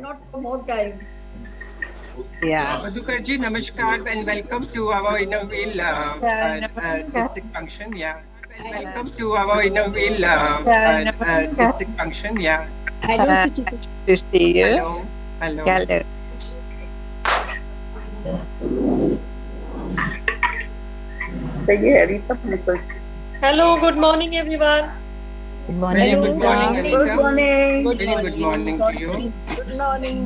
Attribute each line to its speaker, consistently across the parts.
Speaker 1: not for more time.
Speaker 2: Yeah.
Speaker 3: Madhukarji, namaskar and welcome to our Innerville district function. Yeah. And welcome to our Innerville district function. Yeah.
Speaker 2: Hello, to see you.
Speaker 3: Hello. Hello.
Speaker 2: Hello.
Speaker 4: Hello, good morning, everyone.
Speaker 2: Good
Speaker 3: Very
Speaker 2: morning.
Speaker 3: good morning,
Speaker 1: Good
Speaker 3: Anita.
Speaker 1: morning.
Speaker 3: Very good morning to you.
Speaker 1: Good morning.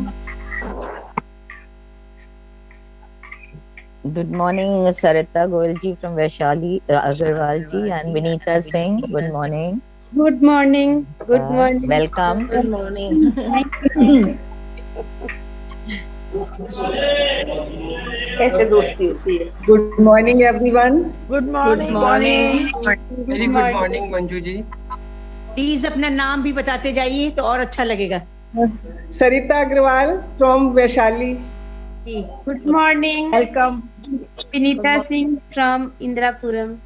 Speaker 2: Good morning, Sarita Goyalji from Vaishali, Agarwalji and Vinita Singh. Good morning.
Speaker 5: Good morning. Good morning.
Speaker 2: Welcome.
Speaker 4: Good morning.
Speaker 6: Good morning, everyone.
Speaker 1: Good morning.
Speaker 3: Very good morning, Manju ji.
Speaker 7: Please अपना नाम भी बताते जाइए तो और अच्छा लगेगा.
Speaker 6: Sarita Agrawal from Vaishali.
Speaker 5: Good morning.
Speaker 1: Welcome.
Speaker 5: Vinita Singh from Indrapuram.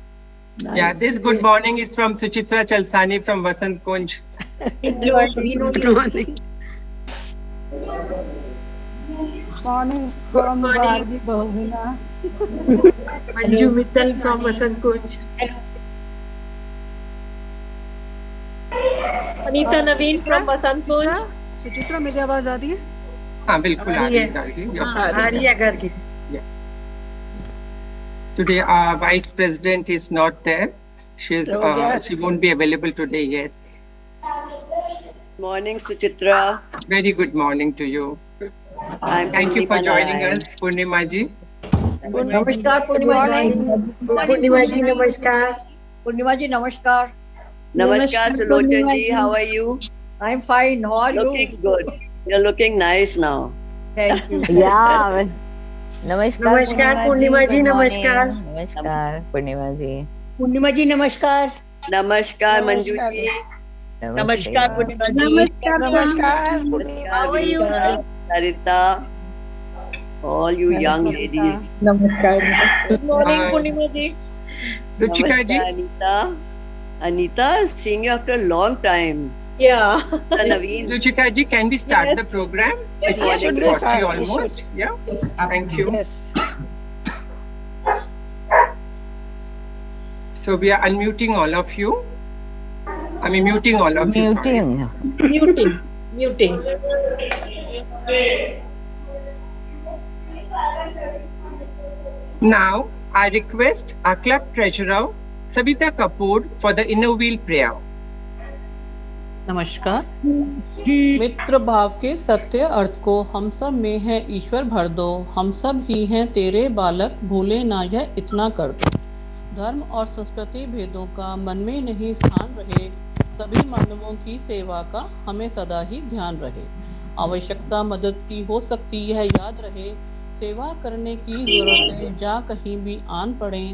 Speaker 3: Yeah, this good morning is from Suchitra Chalsani from Vasant Kunj.
Speaker 7: Good morning.
Speaker 1: Morning from Bharati Bhavina.
Speaker 4: Manju Mittal from Vasant Kunj. Anita Naveen from Vasant Kunj.
Speaker 1: Suchitra मेरी आवाज आ रही है?
Speaker 3: हाँ, बिल्कुल आ रही है.
Speaker 4: आ रही है घर की.
Speaker 3: Today our vice president is not there. She won't be available today. Yes.
Speaker 8: Morning, Suchitra.
Speaker 3: Very good morning to you. Thank you for joining us, Purnima ji.
Speaker 1: नमस्कार पूर्णिमा जी.
Speaker 4: Purnima ji, namaskar.
Speaker 1: पूर्णिमा जी नमस्कार.
Speaker 8: Namaskar, Sulochen ji. How are you?
Speaker 1: I'm fine. How are you?
Speaker 8: Looking good. You're looking nice now.
Speaker 1: Thank you.
Speaker 2: Yeah. Namaskar.
Speaker 4: Namaskar, Purnima ji.
Speaker 2: Good morning.
Speaker 4: Namaskar.
Speaker 2: Namaskar, Purnima ji.
Speaker 7: पूर्णिमा जी नमस्कार.
Speaker 8: Namaskar, Manju ji.
Speaker 7: नमस्कार पूर्णिमा जी.
Speaker 4: Namaskar.
Speaker 7: How are you?
Speaker 8: Sarita. All you young ladies.
Speaker 6: Namaskar.
Speaker 4: Good morning, Purnima ji.
Speaker 3: Ruchika ji.
Speaker 8: Namaskar, Anita, seeing you after a long time.
Speaker 4: Yeah.
Speaker 8: Naveen.
Speaker 3: Ruchika ji, can we start the program?
Speaker 4: Yes,
Speaker 3: It's
Speaker 4: yes,
Speaker 3: 8:40 almost. Yeah. Thank you. So we are unmuting all of you. I mean, muting all of you. Sorry.
Speaker 2: Muting.
Speaker 4: Muting.
Speaker 3: Now, I request our club treasurer, Sabita Kapoor, for the inner wheel prayer.
Speaker 9: नमस्कार. मित्र भाव के सत्य अर्थ को हम सब में है ईश्वर भर दो, हम सब ही हैं तेरे बालक, भूले ना यह इतना कर दो. धर्म और संस्कृति भेदों का मन में नहीं स्थान रहे, सभी मानवों की सेवा का हमें सदा ही ध्यान रहे. आवश्यकता मदद की हो सकती है याद रहे, सेवा करने की जरूरतें जा कहीं भी आन पड़े,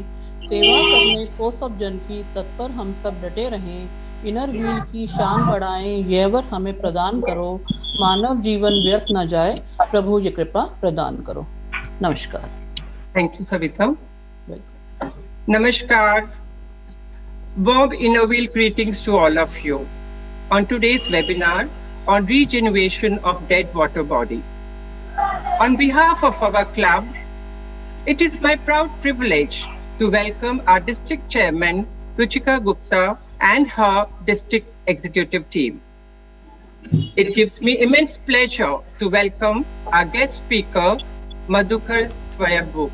Speaker 9: सेवा करने को सब जन की तत्पर हम सब डटे रहें. इनर व्हील की शान बढ़ाएं, यह वर हमें प्रदान करो, मानव जीवन व्यर्थ न जाए, प्रभु ये कृपा प्रदान करो. नमस्कार.
Speaker 3: Thank you, Savita. Namaskar. Warm inner wheel greetings to all of you on today's webinar on regeneration of dead water body. On behalf of our club, it is my proud privilege to welcome our district chairman, Ruchika Gupta, and her district executive team. It gives me immense pleasure to welcome our guest speaker, Madhukar Swayambhu.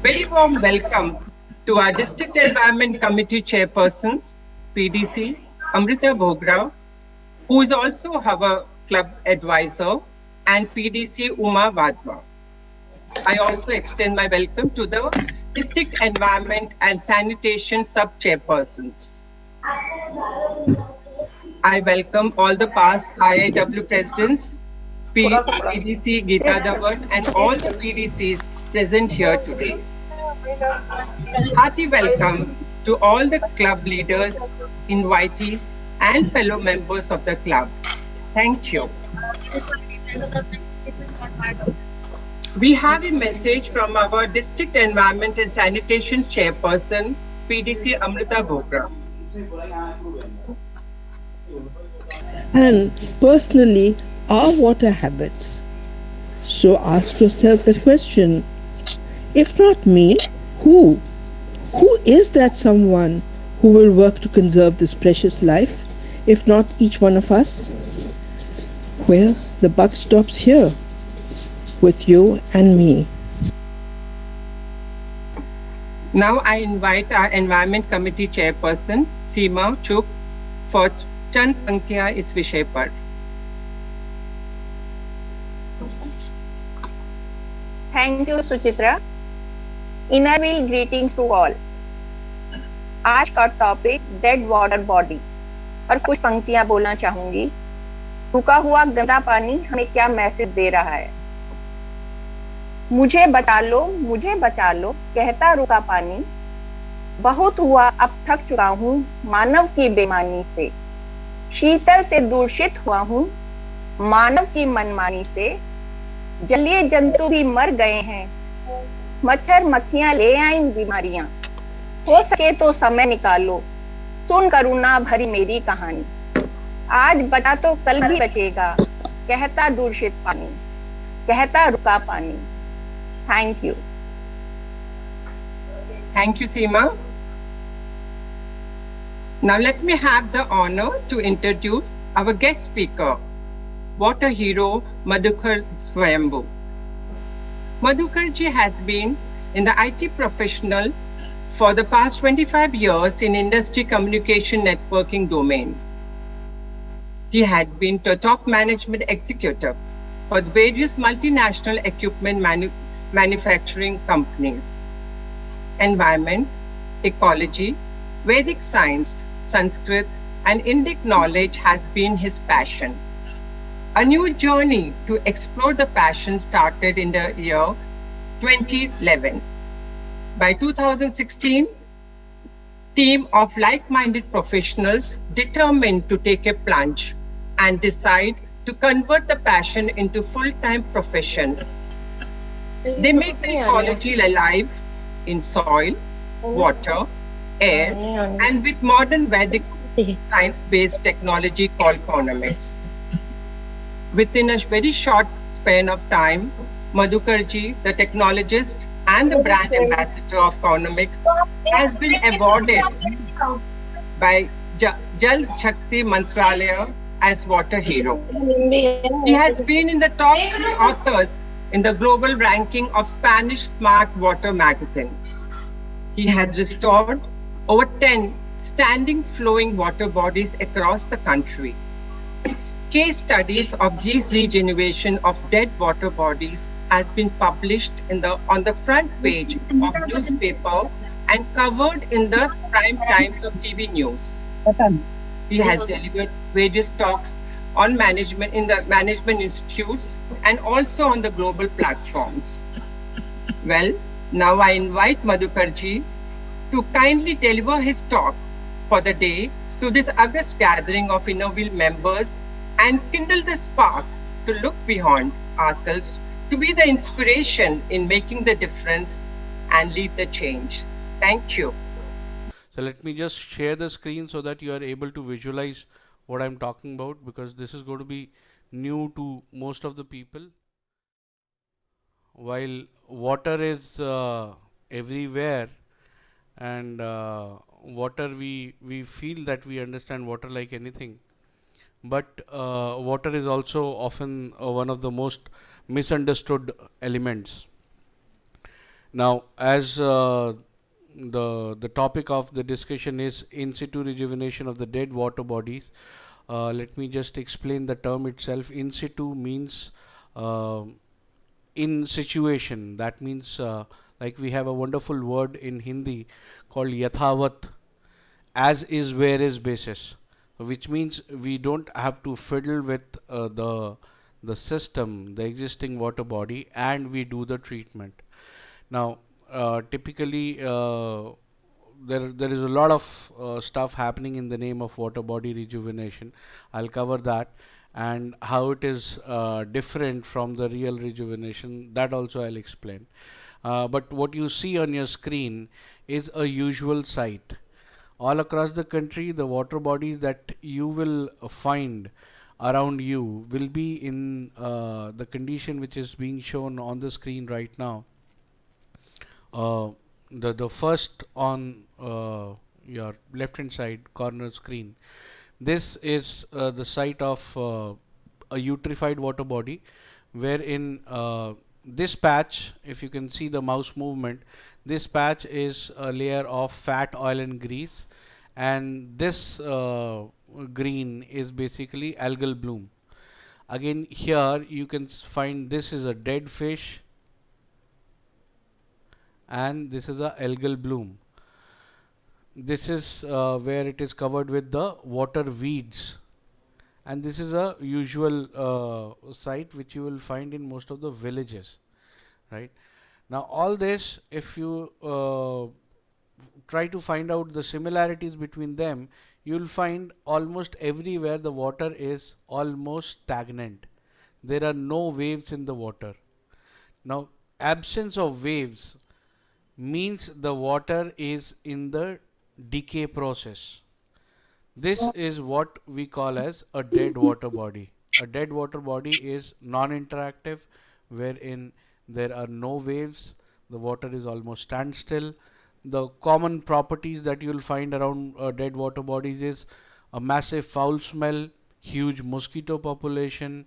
Speaker 3: Very warm welcome to our District Environment Committee chairpersons, PDC, Amrita Bhogra, who is also our club advisor, and PDC Uma Vadva. I also extend my welcome to the District Environment and Sanitation sub-chairpersons. I welcome all the past IIW presidents, PDC Geeta Dhawan, and all the PDCs present here today. Hearty welcome to all the club leaders, invitees, and fellow members of the club. Thank you. We have a message from our District Environment and Sanitation Chairperson, PDC Amrita Bhogra.
Speaker 10: And personally, our water habits. So ask yourself the question, if not me, who? Who is that someone who will work to conserve this precious life, if not each one of us? Well, the buck stops here, with you and me.
Speaker 3: Now I invite our Environment Committee Chairperson, Seema Chuk, for Chand Panktiyan is विषय पर.
Speaker 11: Thank you, Suchitra. Inner wheel greetings to all. आज का topic dead water body और कुछ पंक्तियां बोलना चाहूंगी. रुका हुआ गंदा पानी हमें क्या मैसेज दे रहा है? मुझे बचा लो कहता रुका पानी. बहुत हुआ अब थक चुका हूँ मानव की बेईमानी से. शीतल से दूषित हुआ हूँ मानव की मनमानी से. जलीय जंतु भी मर गए हैं, मच्छर मक्खियां ले आईं बीमारियां. हो सके तो समय निकालो, सुन करुणा भरी मेरी कहानी. आज बचा तो कल भी बचेगा, कहता दूषित पानी, कहता रुका पानी. Thank you.
Speaker 3: Thank you, Seema. Now let me have the honor to introduce our guest speaker, water hero Madhukar Swayambhu. Madhukar ji has been in the IT professional for the past 25 years in industry communication networking domain. He had been the top management executive for various multinational equipment manufacturing companies. Environment, ecology, Vedic science, Sanskrit, and Indic knowledge has been his passion. A new journey to explore the passion started in the year 2011. By 2016, team of like-minded professionals determined to take a plunge and decide to convert the passion into full-time profession. They make the ecology alive in soil, water, air, and with modern Vedic science-based technology called Phonomics. Within a very short span of time, Madhukarji, the technologist and the brand ambassador of Phonomics, has been awarded by Jal Shakti Mantralaya as Water Hero. He has been in the top 3 authors in the global ranking of Spanish Smart Water magazine. He has restored over 10 standing flowing water bodies across the country. Case studies of these regeneration of dead water bodies has been published on the front page of newspaper and covered in the prime times of TV news. He has delivered various talks on management in the management institutes and also on the global platforms. Well, now I invite Madhukarji to kindly deliver his talk for the day to this august gathering of Innerwheel members and kindle the spark to look beyond ourselves, to be the inspiration in making the difference and lead the change. Thank you.
Speaker 12: So let me just share the screen so that you are able to visualize what I'm talking about, because this is going to be new to most of the people. While water is everywhere, and water, we feel that we understand water like anything, but water is also often one of the most misunderstood elements. Now, as the topic of the discussion is in situ rejuvenation of the dead water bodies, let me just explain the term itself. In situ means in situation. That means like we have a wonderful word in Hindi called yathavat, as is where is basis, which means we don't have to fiddle with the system, the existing water body, and we do the treatment. Now, typically there is a lot of stuff happening in the name of water body rejuvenation. I'll cover that, and how it is different from the real rejuvenation, that also I'll explain. But what you see on your screen is a usual sight. All across the country, the water bodies that you will find around you will be in the condition which is being shown on the screen right now. The first on your left hand side corner screen, this is the site of a eutrophied water body, wherein this patch, if you can see the mouse movement, this patch is a layer of fat, oil and grease, and this green is basically algal bloom. Again here you can find this is a dead fish and this is a algal bloom. This is where it is covered with the water weeds, and this is a usual site which you will find in most of the villages, right? Now all this, if you try to find out the similarities between them, you will find almost everywhere the water is almost stagnant. There are no waves in the water. Now absence of waves means the water is in the decay process. This is what we call as a dead water body. A dead water body is non-interactive, wherein there are no waves, the water is almost standstill. The common properties that you will find around dead water bodies is a massive foul smell, huge mosquito population,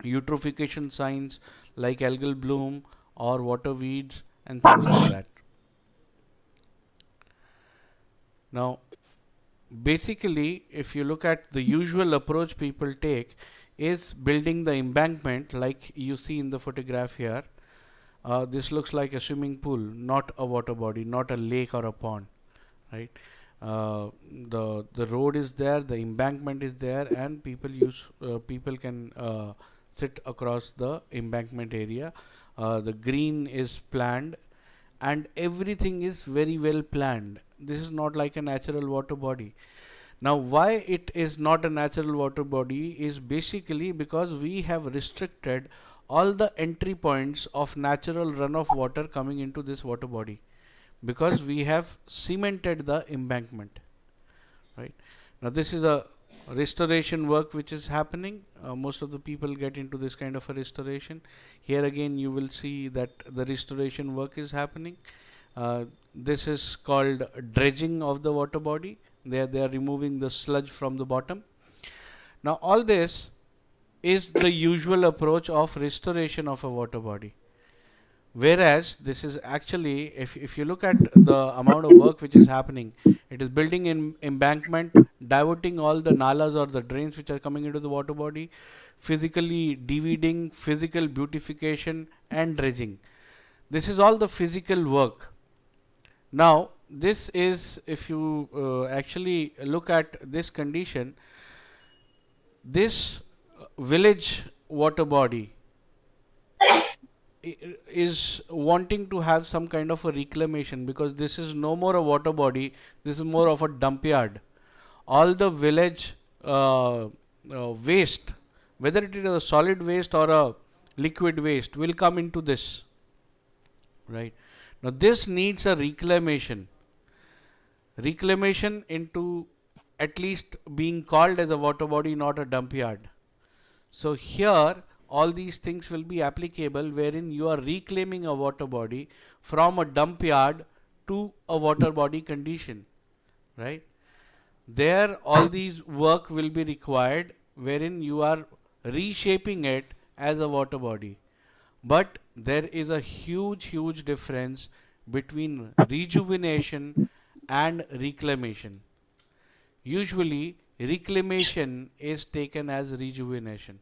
Speaker 12: eutrophication signs like algal bloom or water weeds and things like that. Now basically, if you look at the usual approach people take is building the embankment like you see in the photograph here. This looks like a swimming pool, not a water body, not a lake or a pond, right? The road is there, the embankment is there, and people can sit across the embankment area. The green is planned, and everything is very well planned. This is not like a natural water body. Now why it is not a natural water body is basically because we have restricted all the entry points of natural runoff water coming into this water body, because we have cemented the embankment, right? Now this is a restoration work which is happening. Most of the people get into this kind of a restoration. Here again you will see that the restoration work is happening. This is called dredging of the water body. They are removing the sludge from the bottom. Now all this is the usual approach of restoration of a water body, whereas this is actually, if you look at the amount of work which is happening, it is building in embankment, diverting all the nalas or the drains which are coming into the water body, physically deweeding, physical beautification and dredging. This is all the physical work. Now this is, if you actually look at this condition, this village water body is wanting to have some kind of a reclamation, because this is no more a water body, this is more of a dump yard. All the village waste, whether it is a solid waste or a liquid waste, will come into this, right? Now this needs a reclamation into at least being called as a water body, not a dump yard. So here all these things will be applicable, wherein you are reclaiming a water body from a dump yard to a water body condition, right? There all these work will be required, wherein you are reshaping it as a water body. But there is a huge difference between rejuvenation and reclamation. Usually reclamation is taken as rejuvenation.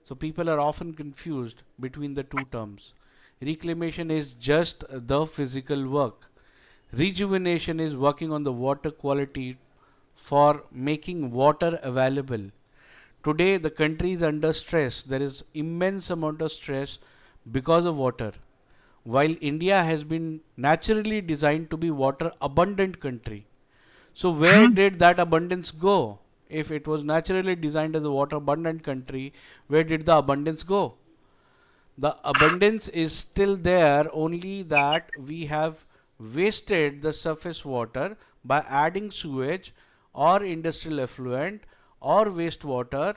Speaker 12: So people are often confused between the two terms. Reclamation is just the physical work. Rejuvenation is working on the water quality for making water available. Today the country is under stress. There is immense amount of stress because of water. While India has been naturally designed to be water abundant country. So where did that abundance go? If it was naturally designed as a water abundant country, where did the abundance go? The abundance is still there, only that we have wasted the surface water by adding sewage or industrial effluent or wastewater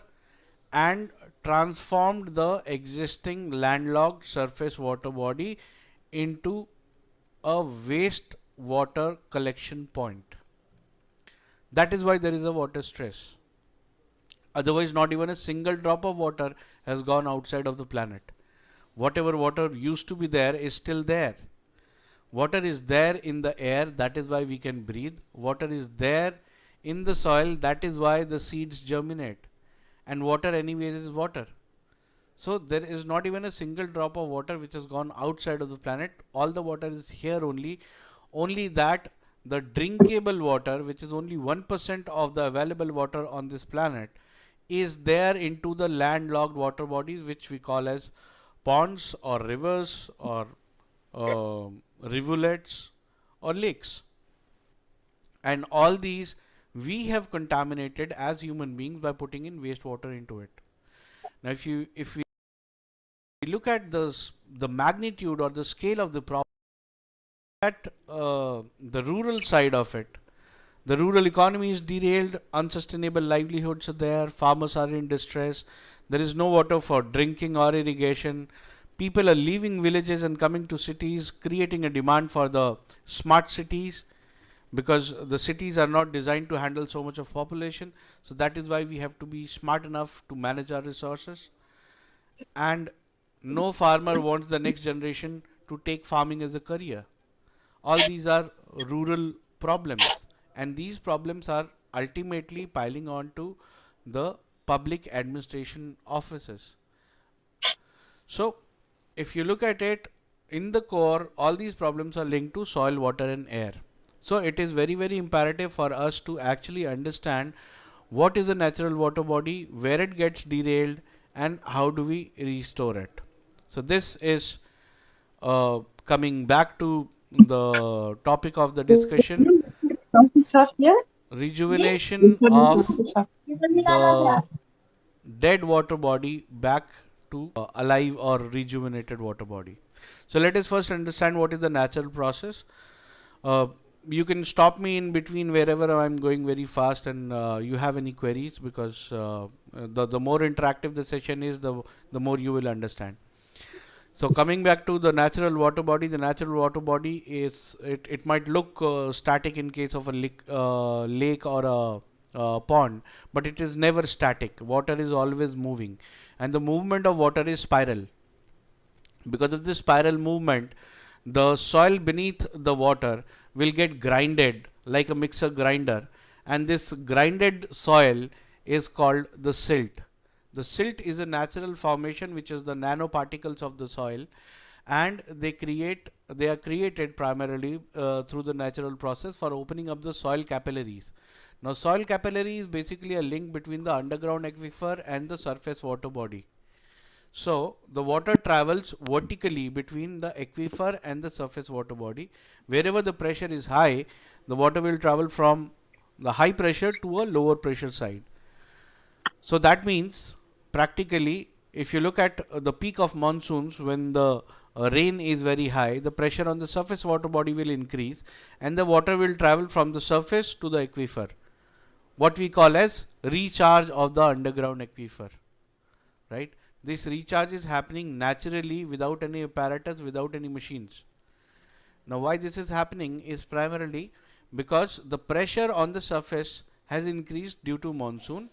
Speaker 12: and transformed the existing landlocked surface water body into a waste water collection point. That is why there is a water stress. Otherwise, not even a single drop of water has gone outside of the planet. Whatever water used to be there is still there. Water is there in the air, that is why we can breathe. Water is there in the soil, that is why the seeds germinate. And water anyways is water. So there is not even a single drop of water which has gone outside of the planet. All the water is here only. Only that the drinkable water, which is only 1% of the available water on this planet, is there into the landlocked water bodies, which we call as ponds or rivers or rivulets or lakes. And all these we have contaminated as human beings by putting in wastewater into it. Now, if we look at the magnitude or the scale of the problem at the rural side of it, the rural economy is derailed, unsustainable livelihoods are there, farmers are in distress, there is no water for drinking or irrigation, people are leaving villages and coming to cities, creating a demand for the smart cities, because the cities are not designed to handle so much of population. So that is why we have to be smart enough to manage our resources. And no farmer wants the next generation to take farming as a career. All these are rural problems, and these problems are ultimately piling on to the public administration offices. So if you look at it, in the core, all these problems are linked to soil, water and air. So it is very, very imperative for us to actually understand what is a natural water body, where it gets derailed, and how do we restore it. So this is coming back to the topic of the discussion, rejuvenation of the dead water body back to alive or rejuvenated water body. So let us first understand what is the natural process. You can stop me in between wherever I am going very fast and you have any queries, because the more interactive the session is, the more you will understand. So coming back to the natural water body, the natural water body is, it might look static in case of a lake or a pond, but it is never static. Water is always moving, and the movement of water is spiral. Because of this spiral movement, the soil beneath the water will get grinded like a mixer grinder, and this grinded soil is called the silt. The silt is a natural formation which is the nanoparticles of the soil, and they are created primarily through the natural process for opening up the soil capillaries. Now soil capillary is basically a link between the underground aquifer and the surface water body. So the water travels vertically between the aquifer and the surface water body. Wherever the pressure is high, the water will travel from the high pressure to a lower pressure side. So that means practically, if you look at the peak of monsoons, when the rain is very high, the pressure on the surface water body will increase and the water will travel from the surface to the aquifer, what we call as recharge of the underground aquifer, right? This recharge is happening naturally without any apparatus, without any machines. Now why this is happening is primarily because the pressure on the surface has increased due to monsoon,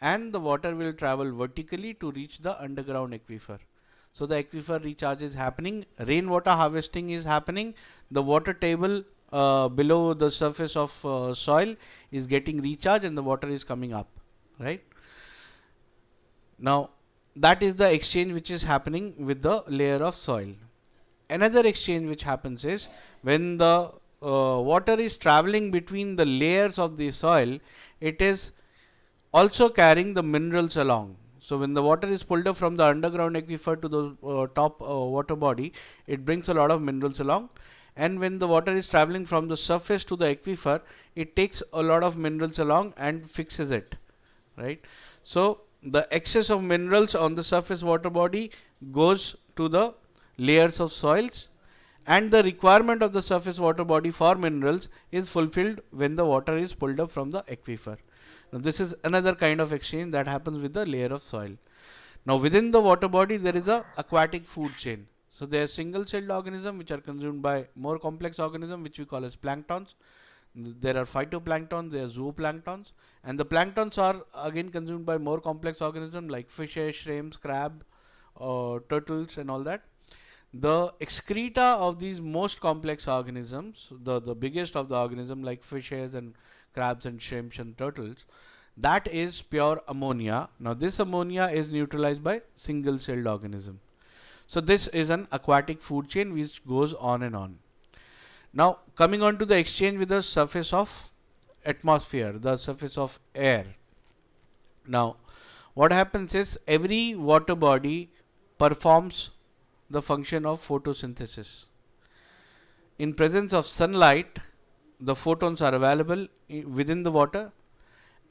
Speaker 12: and the water will travel vertically to reach the underground aquifer. So the aquifer recharge is happening, rainwater harvesting is happening, the water table below the surface of soil is getting recharged and the water is coming up, right? Now that is the exchange which is happening with the layer of soil. Another exchange which happens is when the water is traveling between the layers of the soil, it is also carrying the minerals along. So when the water is pulled up from the underground aquifer to the top water body, it brings a lot of minerals along. And when the water is traveling from the surface to the aquifer, it takes a lot of minerals along and fixes it, right? So the excess of minerals on the surface water body goes to the layers of soils, and the requirement of the surface water body for minerals is fulfilled when the water is pulled up from the aquifer. Now this is another kind of exchange that happens with the layer of soil. Now within the water body there is a aquatic food chain. So there are single-celled organisms which are consumed by more complex organisms which we call as planktons. There are phytoplankton, there are zooplanktons, and the planktons are again consumed by more complex organisms like fishes, shrimps, crab, turtles and all that. The excreta of these most complex organisms, the biggest of the organism like fishes and crabs and shrimps and turtles, that is pure ammonia. Now this ammonia is neutralized by single-celled organism. So this is an aquatic food chain which goes on and on. Now coming on to the exchange with the surface of atmosphere, the surface of air. Now what happens is every water body performs the function of photosynthesis. In presence of sunlight, the photons are available within the water,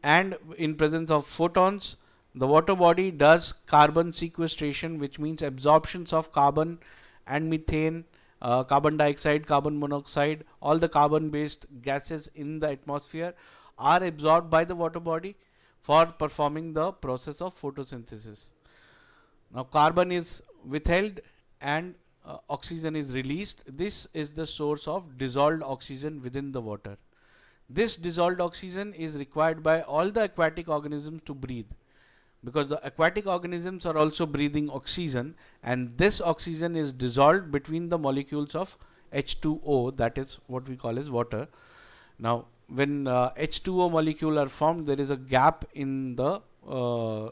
Speaker 12: and in presence of photons, the water body does carbon sequestration, which means absorptions of carbon and methane, carbon dioxide, carbon monoxide, all the carbon based gases in the atmosphere are absorbed by the water body for performing the process of photosynthesis. Now carbon is withheld and oxygen is released. This is the source of dissolved oxygen within the water. This dissolved oxygen is required by all the aquatic organisms to breathe, because the aquatic organisms are also breathing oxygen, and this oxygen is dissolved between the molecules of H2O, that is what we call as water. Now when H2O molecule are formed, there is a gap in the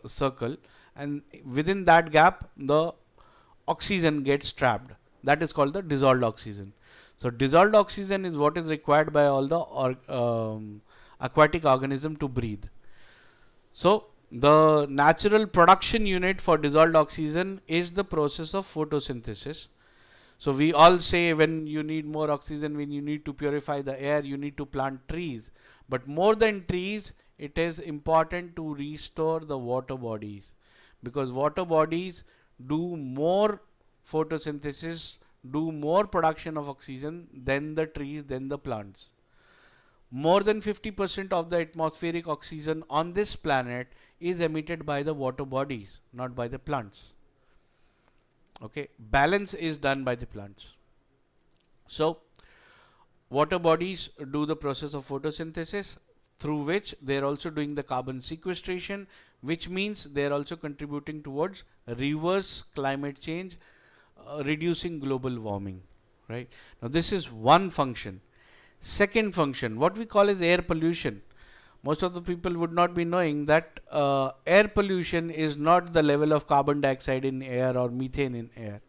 Speaker 12: circle, and within that gap the oxygen gets trapped. That is called the dissolved oxygen. So dissolved oxygen is what is required by all the aquatic organism to breathe. So the natural production unit for dissolved oxygen is the process of photosynthesis. So we all say when you need more oxygen, when you need to purify the air, you need to plant trees. But more than trees, it is important to restore the water bodies, because water bodies do more photosynthesis, do more production of oxygen than the trees, than the plants. More than 50% of the atmospheric oxygen on this planet is emitted by the water bodies, not by the plants. Okay, balance is done by the plants. So water bodies do the process of photosynthesis, through which they are also doing the carbon sequestration, which means they are also contributing towards reverse climate change, reducing global warming. Right now, this is one function. Second function, what we call as air pollution. Most of the people would not be knowing that air pollution is not the level of carbon dioxide in air or methane in air.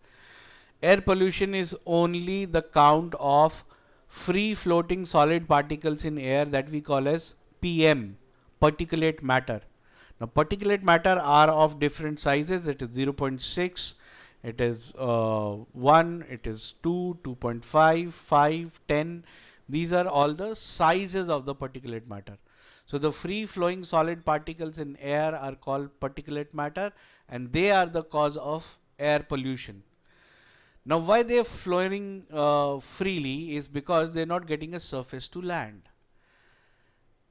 Speaker 12: Air pollution is only the count of free floating solid particles in air that we call as PM, particulate matter. Now particulate matter are of different sizes. It is 0.6, it is 1, it is 2, 2.5, 5, 10. These are all the sizes of the particulate matter. So the free flowing solid particles in air are called particulate matter, and they are the cause of air pollution. Now why they are flowing freely is because they are not getting a surface to land.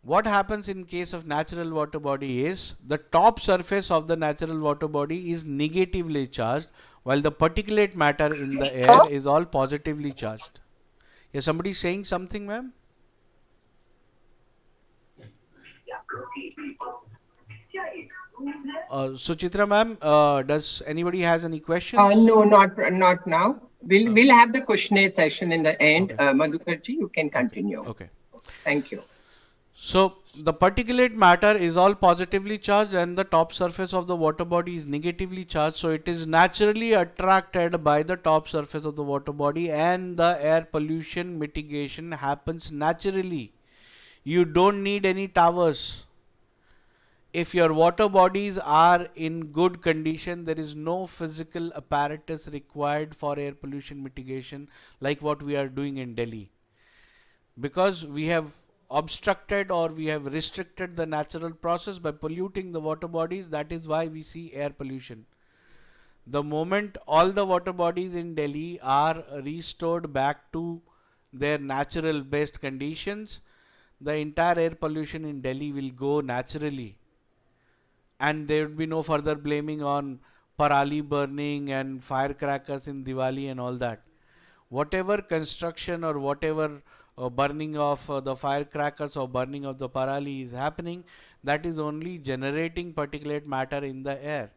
Speaker 12: What happens in case of natural water body is the top surface of the natural water body is negatively charged, while the particulate matter in the air is all positively charged. Is somebody saying something, ma'am? Suchitra ma'am, does anybody has any questions?
Speaker 3: No, not now. We'll have the questionnaire session in the end.
Speaker 12: Okay.
Speaker 3: Madhukarji, you can continue.
Speaker 12: Okay.
Speaker 3: Thank you.
Speaker 12: So the particulate matter is all positively charged and the top surface of the water body is negatively charged. So it is naturally attracted by the top surface of the water body, and the air pollution mitigation happens naturally. You don't need any towers. If your water bodies are in good condition, there is no physical apparatus required for air pollution mitigation like what we are doing in Delhi. Because we have obstructed or we have restricted the natural process by polluting the water bodies, that is why we see air pollution. The moment all the water bodies in Delhi are restored back to their natural best conditions, the entire air pollution in Delhi will go naturally, and there would be no further blaming on parali burning and firecrackers in Diwali and all that. Whatever construction or whatever burning of the firecrackers or burning of the parali is happening, that is only generating particulate matter in the air.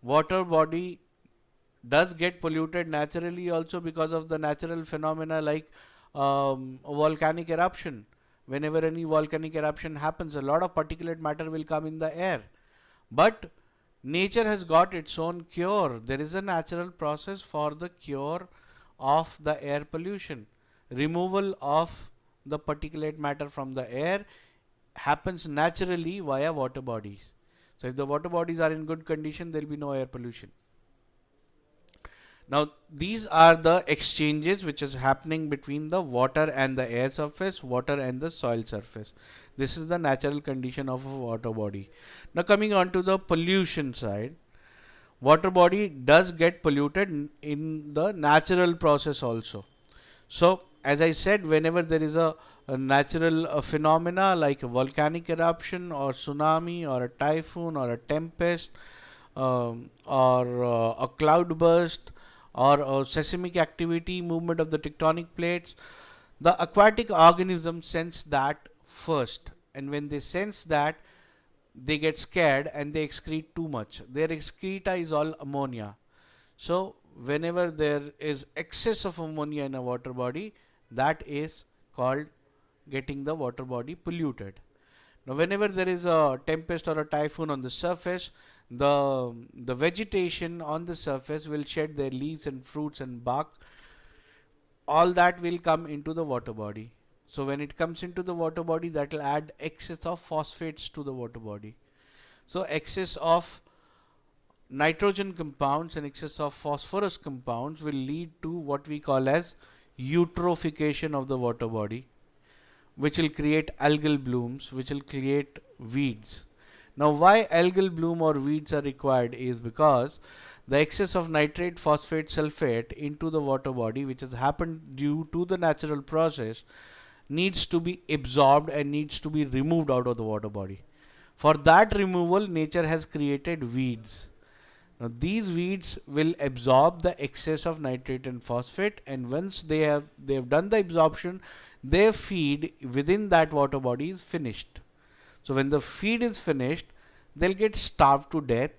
Speaker 12: Water body does get polluted naturally also because of the natural phenomena like volcanic eruption. Whenever any volcanic eruption happens, a lot of particulate matter will come in the air. But nature has got its own cure. There is a natural process for the cure of the air pollution. Removal of the particulate matter from the air happens naturally via water bodies. So if the water bodies are in good condition, there will be no air pollution. Now these are the exchanges which is happening between the water and the air surface, water and the soil surface. This is the natural condition of a water body. Now coming on to the pollution side, water body does get polluted in the natural process also. So as I said, whenever there is a natural phenomena like a volcanic eruption or tsunami or a typhoon or a tempest or a cloud burst or a seismic activity, movement of the tectonic plates, the aquatic organisms sense that first, and when they sense that, they get scared and they excrete too much. Their excreta is all ammonia. So whenever there is excess of ammonia in a water body, that is called getting the water body polluted. Now whenever there is a tempest or a typhoon on the surface, the vegetation on the surface will shed their leaves and fruits and bark. All that will come into the water body. So when it comes into the water body, that will add excess of phosphates to the water body. So excess of nitrogen compounds and excess of phosphorus compounds will lead to what we call as eutrophication of the water body, which will create algal blooms, which will create weeds. Now why algal bloom or weeds are required is because the excess of nitrate, phosphate, sulfate into the water body, which has happened due to the natural process, needs to be absorbed and needs to be removed out of the water body. For that removal, nature has created weeds. Now these weeds will absorb the excess of nitrate and phosphate, and once they have done the absorption, their feed within that water body is finished. So when the feed is finished, they'll get starved to death,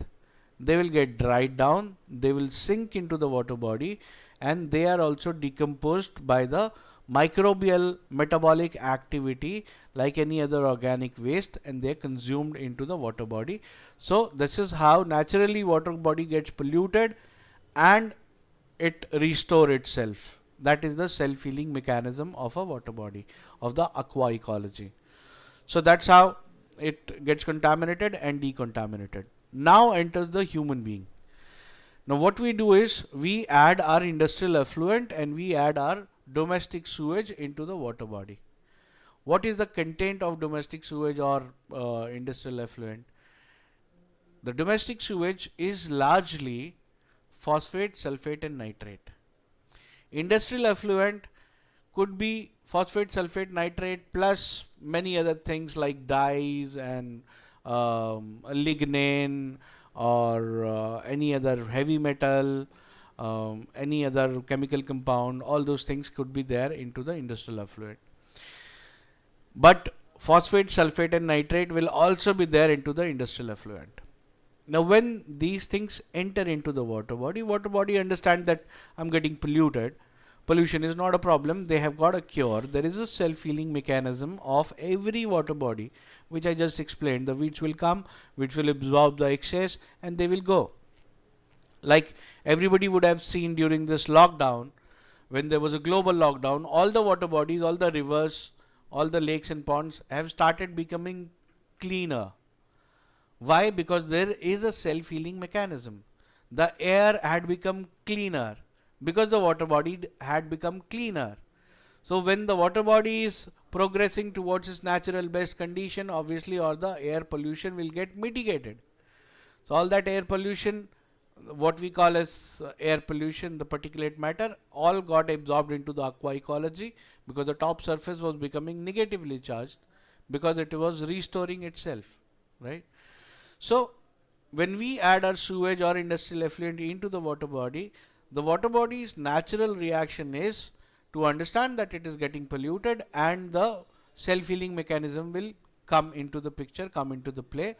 Speaker 12: they will get dried down, they will sink into the water body, and they are also decomposed by the microbial metabolic activity like any other organic waste, and they are consumed into the water body. So this is how naturally water body gets polluted and it restore itself. That is the self-healing mechanism of a water body, of the aqua ecology. So that's how it gets contaminated and decontaminated. Now enters the human being. Now what we do is we add our industrial effluent and we add our domestic sewage into the water body. What is the content of domestic sewage or industrial effluent? The domestic sewage is largely phosphate, sulfate and nitrate. Industrial effluent could be phosphate, sulfate, nitrate plus many other things like dyes and lignin or any other heavy metal, any other chemical compound. All those things could be there into the industrial effluent. But phosphate, sulfate and nitrate will also be there into the industrial effluent. Now when these things enter into the water body understand that I'm getting polluted. Pollution is not a problem, they have got a cure. There is a self-healing mechanism of every water body, which I just explained. The weeds will come, which will absorb the excess and they will go. Like everybody would have seen during this lockdown, when there was a global lockdown, all the water bodies, all the rivers, all the lakes and ponds have started becoming cleaner. Why? Because there is a self-healing mechanism. The air had become cleaner because the water body had become cleaner. So when the water body is progressing towards its natural best condition, obviously all the air pollution will get mitigated. So all that air pollution what we call as air pollution, the particulate matter, all got absorbed into the aqua ecology because the top surface was becoming negatively charged because it was restoring itself, right? So when we add our sewage or industrial effluent into the water body, the water body's natural reaction is to understand that it is getting polluted, and the self-healing mechanism will come into the picture, come into the play,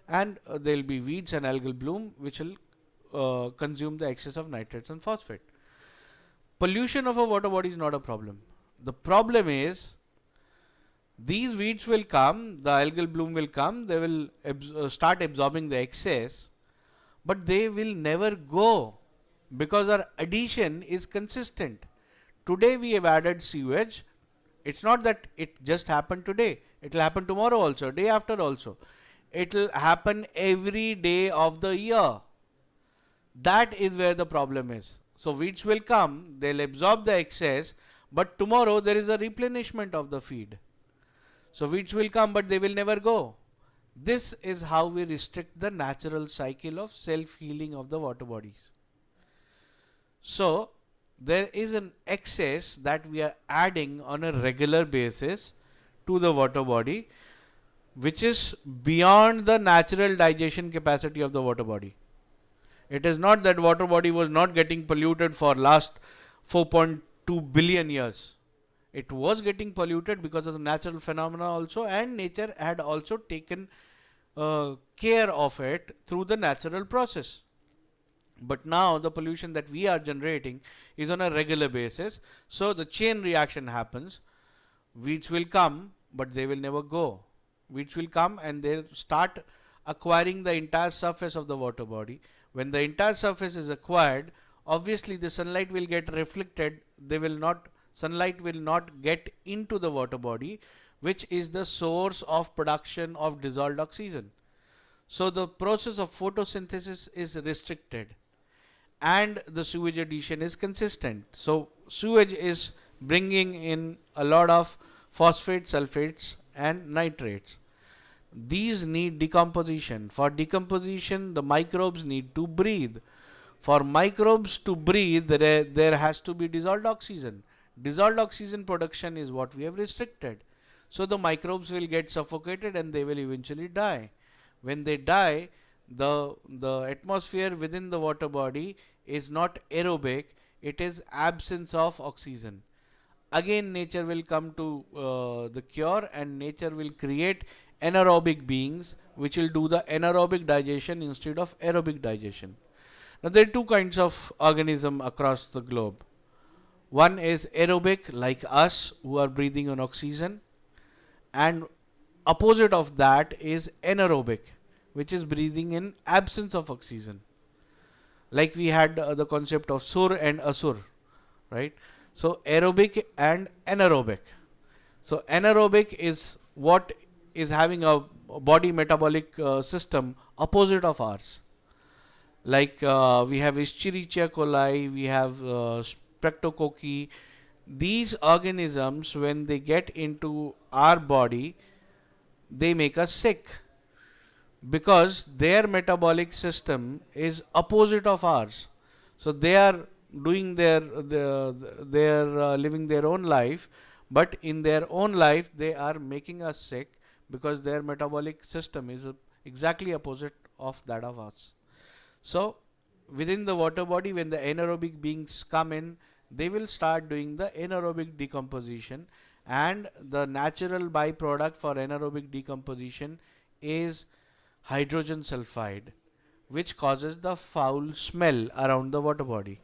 Speaker 12: and there will be weeds and algal bloom which will consume the excess of nitrates and phosphate. Pollution of a water body is not a problem. The problem is these weeds will come, the algal bloom will come, they will start absorbing the excess, but they will never go because our addition is consistent. Today we have added sewage. It's not that it just happened today. It will happen tomorrow also, day after also. It will happen every day of the year. That is where the problem is. So weeds will come, they'll absorb the excess, but tomorrow there is a replenishment of the feed. So weeds will come, but they will never go. This is how we restrict the natural cycle of self-healing of the water bodies. So there is an excess that we are adding on a regular basis to the water body, which is beyond the natural digestion capacity of the water body. It is not that water body was not getting polluted for last 4.2 billion years. It was getting polluted because of the natural phenomena also, and nature had also taken care of it through the natural process. But now the pollution that we are generating is on a regular basis. So the chain reaction happens. Weeds will come, but they will never go. Weeds will come and they start acquiring the entire surface of the water body. When the entire surface is acquired, obviously the sunlight will get reflected. Sunlight will not get into the water body, which is the source of production of dissolved oxygen. So the process of photosynthesis is restricted, and the sewage addition is consistent. So sewage is bringing in a lot of phosphates, sulfates and nitrates. These need decomposition. For decomposition, the microbes need to breathe. For microbes to breathe, there has to be dissolved oxygen. Dissolved oxygen production is what we have restricted. So the microbes will get suffocated and they will eventually die. When they die, the atmosphere within the water body is not aerobic, it is absence of oxygen. Again, nature will come to the cure, and nature will create anaerobic beings which will do the anaerobic digestion instead of aerobic digestion. Now there are two kinds of organism across the globe. One is aerobic, like us who are breathing on oxygen, and opposite of that is anaerobic, which is breathing in absence of oxygen. Like we had the concept of sur and asur, right? So aerobic and anaerobic. So anaerobic is what is having a body metabolic system opposite of ours. Like we have Escherichia coli, we have Streptococcus. These organisms, when they get into our body, they make us sick because their metabolic system is opposite of ours. So they are doing living their own life, but in their own life they are making us sick because their metabolic system is exactly opposite of that of us. So within the water body, when the anaerobic beings come in, they will start doing the anaerobic decomposition, and the natural byproduct for anaerobic decomposition is hydrogen sulfide, which causes the foul smell around the water body.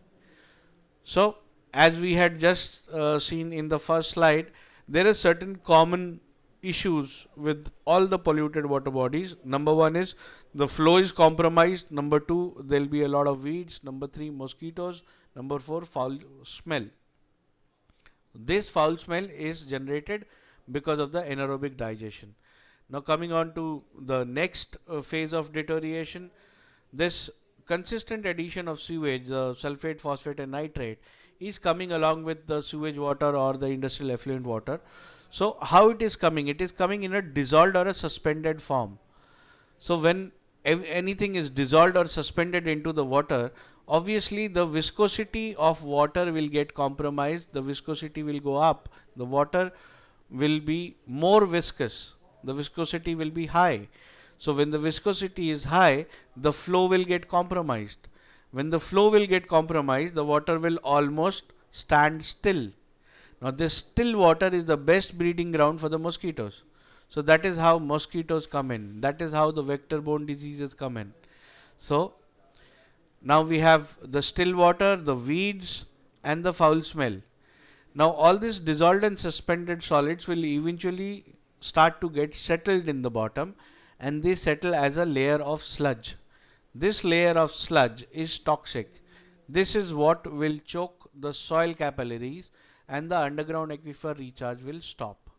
Speaker 12: So as we had just seen in the first slide, there are certain common issues with all the polluted water bodies. Number one is the flow is compromised. Number two, there will be a lot of weeds. Number three, mosquitoes. Number four, foul smell. This foul smell is generated because of the anaerobic digestion. Now coming on to the next phase of deterioration, this consistent addition of sewage, the sulfate, phosphate and nitrate, is coming along with the sewage water or the industrial effluent water. So how it is coming? It is coming in a dissolved or a suspended form. So when anything is dissolved or suspended into the water, obviously the viscosity of water will get compromised, the viscosity will go up, the water will be more viscous, the viscosity will be high. So when the viscosity is high, the flow will get compromised. When the flow will get compromised, the water will almost stand still. Now this still water is the best breeding ground for the mosquitoes. So that is how mosquitoes come in. That is how the vector-borne diseases come in. So now we have the still water, the weeds and the foul smell. Now all these dissolved and suspended solids will eventually start to get settled in the bottom, and they settle as a layer of sludge. This layer of sludge is toxic. This is what will choke the soil capillaries, and the underground aquifer recharge will stop.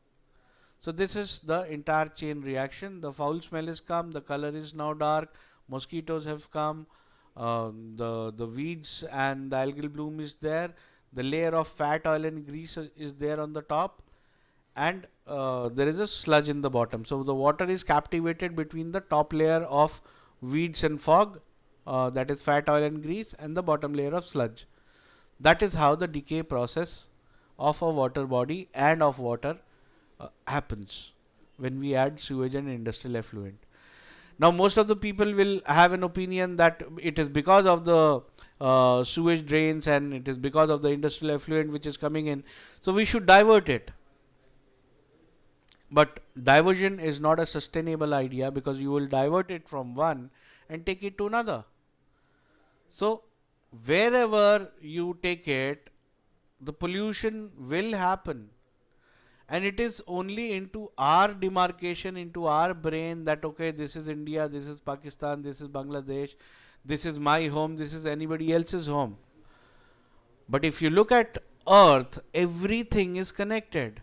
Speaker 12: So this is the entire chain reaction. The foul smell is come, the color is now dark, mosquitoes have come, the weeds and the algal bloom is there, the layer of fat, oil and grease is there on the top, and there is a sludge in the bottom. So the water is captivated between the top layer of weeds and fog, that is fat, oil and grease, and the bottom layer of sludge. That is how the decay process of a water body and of water happens when we add sewage and industrial effluent. Now most of the people will have an opinion that it is because of the sewage drains and it is because of the industrial effluent which is coming in, so we should divert it. But diversion is not a sustainable idea, because you will divert it from one and take it to another. So wherever you take it, the pollution will happen, and it is only into our demarcation, into our brain, that okay, this is India, this is Pakistan, this is Bangladesh, this is my home, this is anybody else's home. But if you look at earth, everything is connected.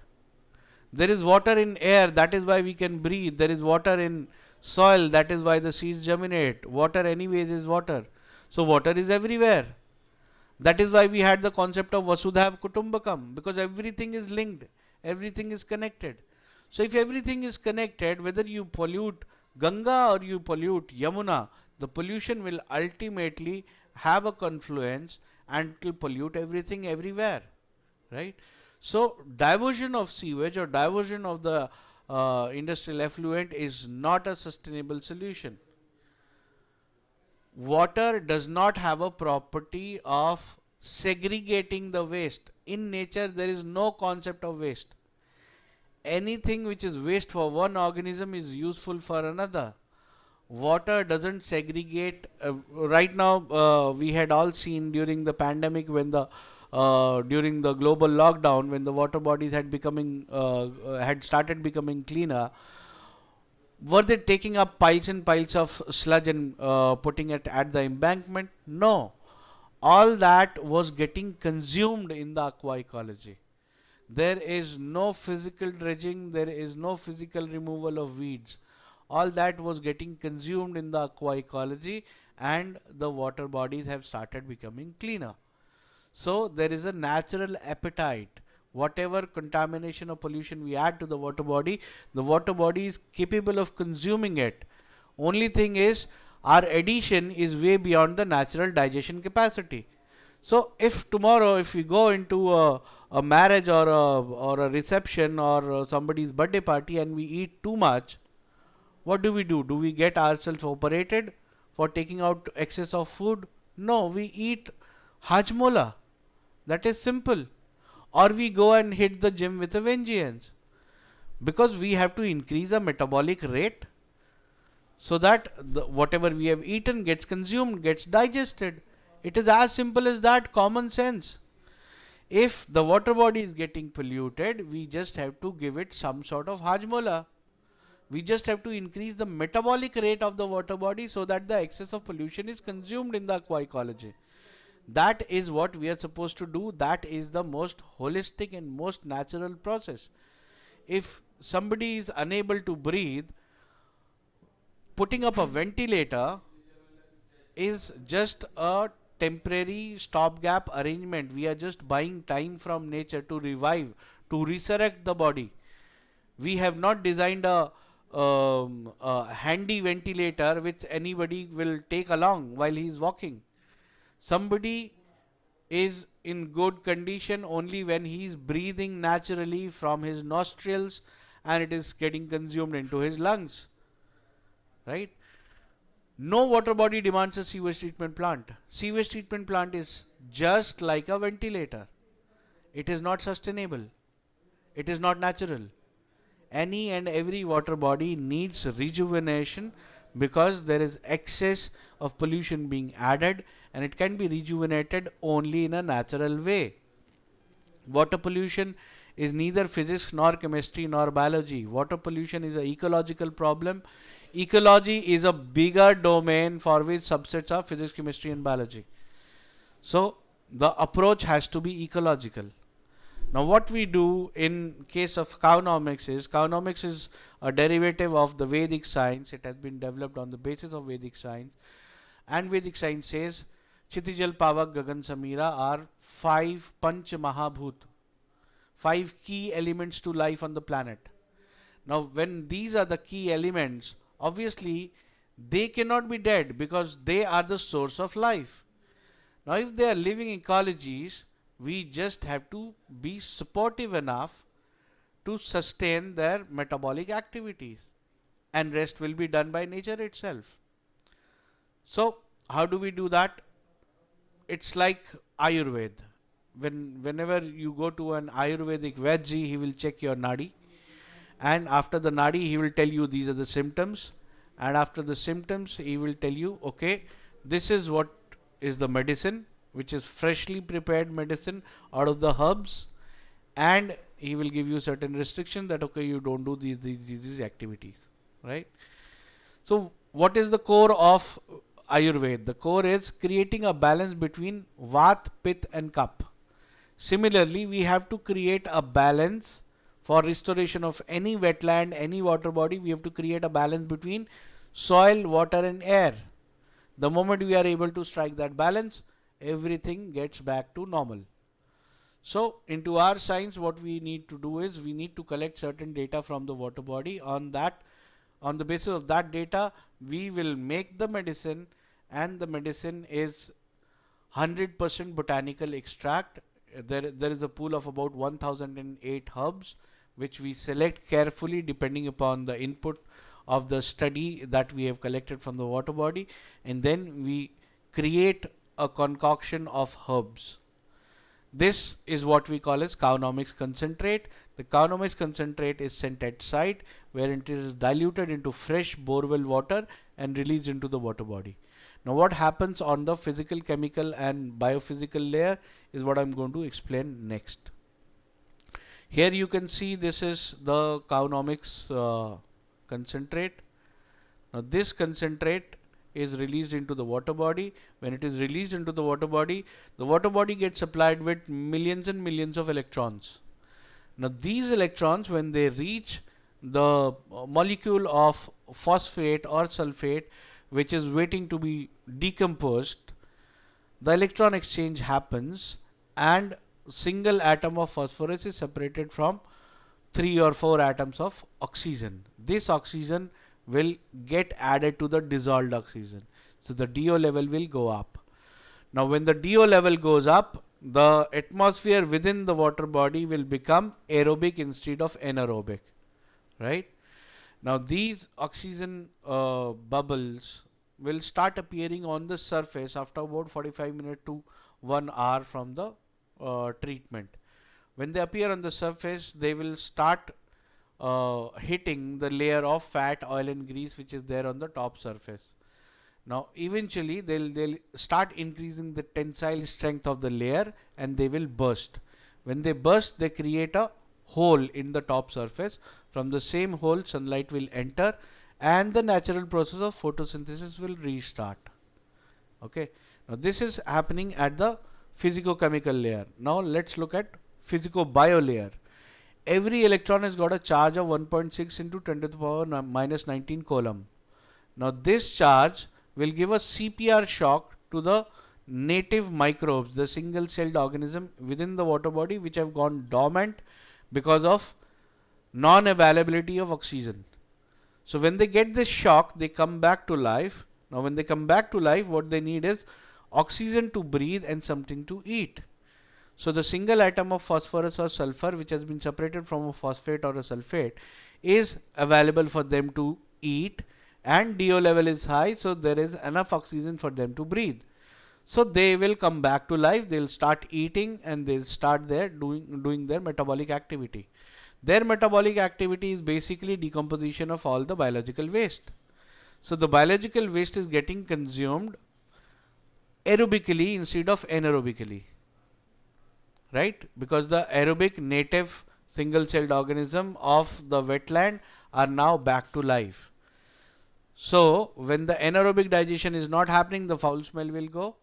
Speaker 12: There is water in air, that is why we can breathe. There is water in soil, that is why the seeds germinate. Water anyways is water. So water is everywhere. That is why we had the concept of Vasudhaiva Kutumbakam, because everything is linked, everything is connected. So if everything is connected, whether you pollute Ganga or you pollute Yamuna, the pollution will ultimately have a confluence and it will pollute everything everywhere, right? So diversion of sewage or diversion of the industrial effluent is not a sustainable solution. Water does not have a property of segregating the waste. In nature, there is no concept of waste. Anything which is waste for one organism is useful for another. Water doesn't segregate. Right now, we had all seen during the pandemic, when during the global lockdown, when the water bodies had started becoming cleaner, were they taking up piles and piles of sludge and putting it at the embankment? No. All that was getting consumed in the aqua ecology. There is no physical dredging, there is no physical removal of weeds. All that was getting consumed in the aqua ecology, and the water bodies have started becoming cleaner. So there is a natural appetite. Whatever contamination or pollution we add to the water body is capable of consuming it. Only thing is, our addition is way beyond the natural digestion capacity. So if tomorrow, if we go into a marriage or a reception or somebody's birthday party and we eat too much, what do? Do we get ourselves operated for taking out excess of food? No, we eat Hajmola. That is simple. Or we go and hit the gym with a vengeance, because we have to increase the metabolic rate so that whatever we have eaten gets consumed, gets digested. It is as simple as that, common sense. If the water body is getting polluted, we just have to give it some sort of Hajmola. We just have to increase the metabolic rate of the water body so that the excess of pollution is consumed in the aqua ecology. That is what we are supposed to do. That is the most holistic and most natural process. If somebody is unable to breathe, putting up a ventilator is just a temporary stopgap arrangement. We are just buying time from nature to revive, to resurrect the body. We have not designed a a handy ventilator which anybody will take along while he is walking. Somebody is in good condition only when he is breathing naturally from his nostrils and it is getting consumed into his lungs, right? No water body demands a sewage treatment plant. Sewage treatment plant is just like a ventilator. It is not sustainable. It is not natural. Any and every water body needs rejuvenation because there is excess of pollution being added, and it can be rejuvenated only in a natural way. Water pollution is neither physics nor chemistry nor biology. Water pollution is an ecological problem. Ecology is a bigger domain for which subsets are physics, chemistry and biology. So the approach has to be ecological. Now what we do in case of cownomics is a derivative of the Vedic science. It has been developed on the basis of Vedic science, and Vedic science says Chitijal, Pavak, Gagan, Samira are 5 Panch Mahabhut, 5 key elements to life on the planet. Now when these are the key elements, obviously they cannot be dead because they are the source of life. Now if they are living ecologies, we just have to be supportive enough to sustain their metabolic activities, and rest will be done by nature itself. So how do we do that? It's like Ayurveda. Whenever you go to an Ayurvedic Vaidji, he will check your nadi, and after the nadi he will tell you these are the symptoms, and after the symptoms he will tell you, okay, this is what is the medicine, which is freshly prepared medicine out of the herbs, and he will give you certain restrictions that okay, you don't do these activities, right? So what is the core of Ayurveda? The core is creating a balance between Vat, Pitta and Kapha. Similarly, we have to create a balance for restoration of any wetland, any water body. We have to create a balance between soil, water and air. The moment we are able to strike that balance, everything gets back to normal. So into our science, what we need to do is we need to collect certain data from the water body. On the basis of that data, we will make the medicine, and the medicine is 100% botanical extract. There is a pool of about 1008 herbs which we select carefully depending upon the input of the study that we have collected from the water body, and then we create a concoction of herbs. This is what we call as cownomics concentrate. The cownomics concentrate is sent at site where it is diluted into fresh borewell water and released into the water body. Now what happens on the physical, chemical and biophysical layer is what I'm going to explain next. Here you can see this is the cownomics concentrate. Now this concentrate is released into the water body. When it is released into the water body gets supplied with millions and millions of electrons. Now these electrons, when they reach the molecule of phosphate or sulfate which is waiting to be decomposed, the electron exchange happens and single atom of phosphorus is separated from 3 or 4 atoms of oxygen. This oxygen will get added to the dissolved oxygen. So the DO level will go up. Now when the DO level goes up, the atmosphere within the water body will become aerobic instead of anaerobic, right? Now these oxygen bubbles will start appearing on the surface after about 45 minutes to 1 hour from the treatment. When they appear on the surface, they will start hitting the layer of fat, oil and grease which is there on the top surface. Now eventually they'll start increasing the tensile strength of the layer and they will burst. When they burst, they create a hole in the top surface. From the same hole sunlight will enter and the natural process of photosynthesis will restart. Okay. Now this is happening at the physico-chemical layer. Now let's look at physico-bio layer. Every electron has got a charge of 1.6 into 10 to the power minus 19 coulomb. Now this charge will give a CPR shock to the native microbes, the single celled organism within the water body which have gone dormant because of non-availability of oxygen. So when they get this shock, they come back to life. Now when they come back to life, what they need is oxygen to breathe and something to eat. So the single atom of phosphorus or sulfur which has been separated from a phosphate or a sulfate is available for them to eat, and DO level is high, so there is enough oxygen for them to breathe. So they will come back to life, they'll start eating, and they'll start their doing their metabolic activity. Their metabolic activity is basically decomposition of all the biological waste. So the biological waste is getting consumed aerobically instead of anaerobically, right? Because the aerobic native single celled organism of the wetland are now back to life. So when the anaerobic digestion is not happening, the foul smell will go.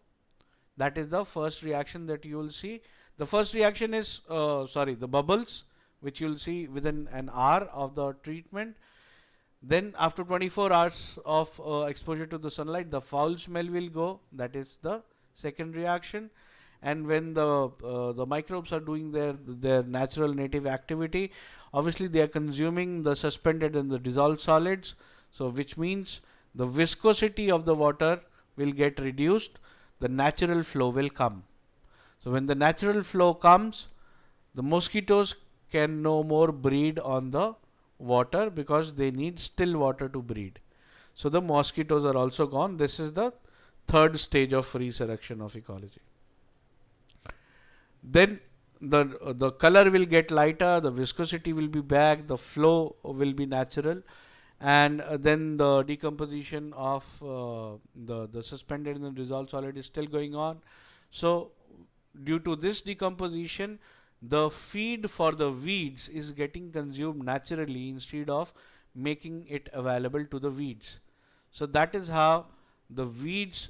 Speaker 12: That is the first reaction that you will see. The first reaction is the bubbles, which you will see within an hour of the treatment. Then after 24 hours of exposure to the sunlight, the foul smell will go. That is the second reaction. And when the microbes are doing their natural native activity, obviously they are consuming the suspended and the dissolved solids. So which means the viscosity of the water will get reduced, the natural flow will come. So when the natural flow comes, the mosquitoes can no more breed on the water because they need still water to breed. So the mosquitoes are also gone. This is the third stage of resurrection of ecology. Then the color will get lighter, the viscosity will be back, the flow will be natural, and then the decomposition of the suspended and the dissolved solid is still going on. So due to this decomposition, the feed for the weeds is getting consumed naturally instead of making it available to the weeds. So that is how the weeds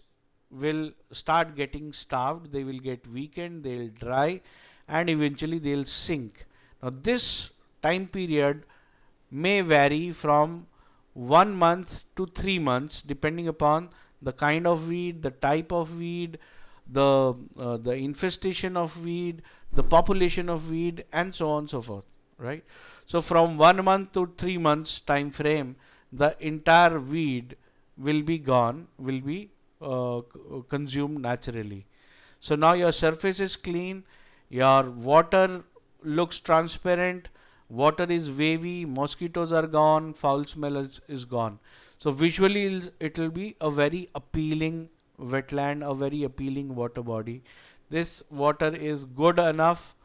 Speaker 12: will start getting starved, they will get weakened, they will dry, and eventually they will sink. Now this time period may vary from 1 month to 3 months depending upon the kind of weed, the type of weed, the infestation of weed, the population of weed, and so on and so forth, right? So from 1 month to 3 months time frame, the entire weed will be gone, will be consumed naturally. So now your surface is clean, your water looks transparent, water is wavy, mosquitoes are gone, foul smell is gone. So visually it will be a very appealing wetland, a very appealing water body. This water is good enough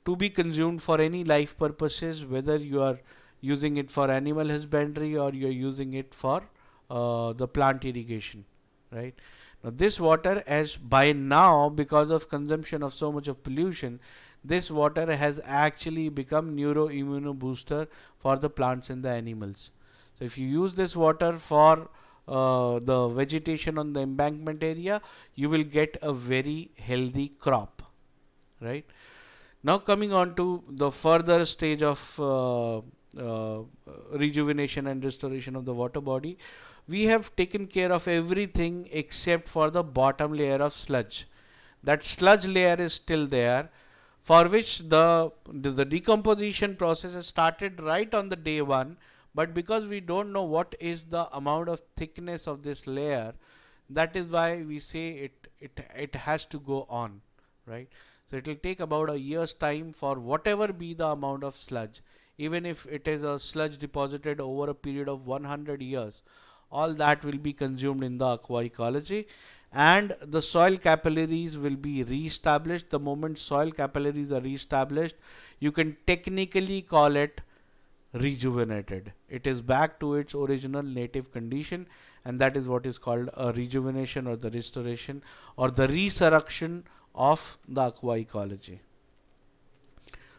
Speaker 12: to be consumed for any life purposes, whether you are using it for animal husbandry or you are using it for the plant irrigation, right? Now this water, as by now, because of consumption of so much of pollution, this water has actually become neuroimmunobooster for the plants and the animals. So if you use this water for the vegetation on the embankment area, you will get a very healthy crop, right? Now coming on to the further stage of rejuvenation and restoration of the water body, we have taken care of everything except for the bottom layer of sludge. That sludge layer is still there, for which the decomposition process has started right on the day one, but because we don't know what is the amount of thickness of this layer, that is why we say it has to go on, right? So it will take about a year's time for whatever be the amount of sludge, even if it is a sludge deposited over a period of 100 years, all that will be consumed in the aqua ecology, and the soil capillaries will be re-established. The moment soil capillaries are re-established, you can technically call it rejuvenated. It is back to its original native condition, and that is what is called a rejuvenation or the restoration or the resurrection of the aqua ecology.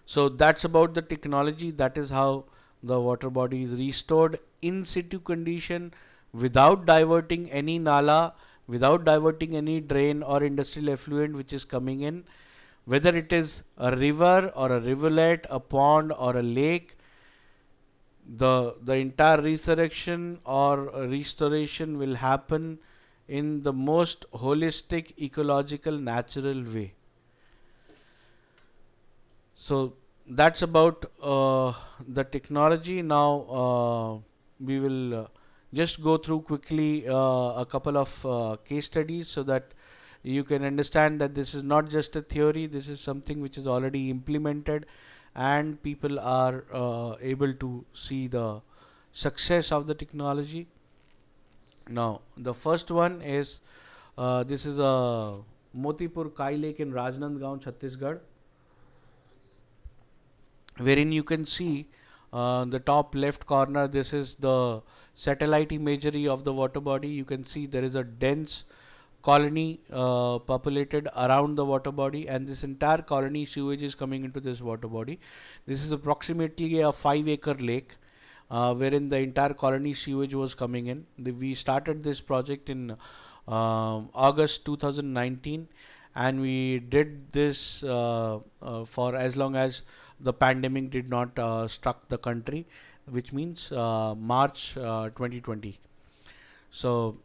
Speaker 12: So that's about the technology. That is how the water body is restored in situ condition, without diverting any nala, without diverting any drain or industrial effluent which is coming in, whether it is a river or a rivulet, a pond or a lake. The entire resurrection or restoration will happen in the most holistic, ecological, natural way. So that's about the technology. Now we will just go through quickly a couple of case studies so that you can understand that this is not just a theory, this is something which is already implemented and people are able to see the success of the technology. Now, the first one is this is a Motipur Kai Lake in Rajnandgaon, Chhattisgarh, wherein you can see the top left corner, this is the satellite imagery of the water body. You can see there is a dense colony populated around the water body, and this entire colony sewage is coming into this water body. This is approximately a 5-acre lake wherein the entire colony sewage was coming in. We started this project in August 2019, and we did this for as long as the pandemic did not struck the country, which means March 2020. So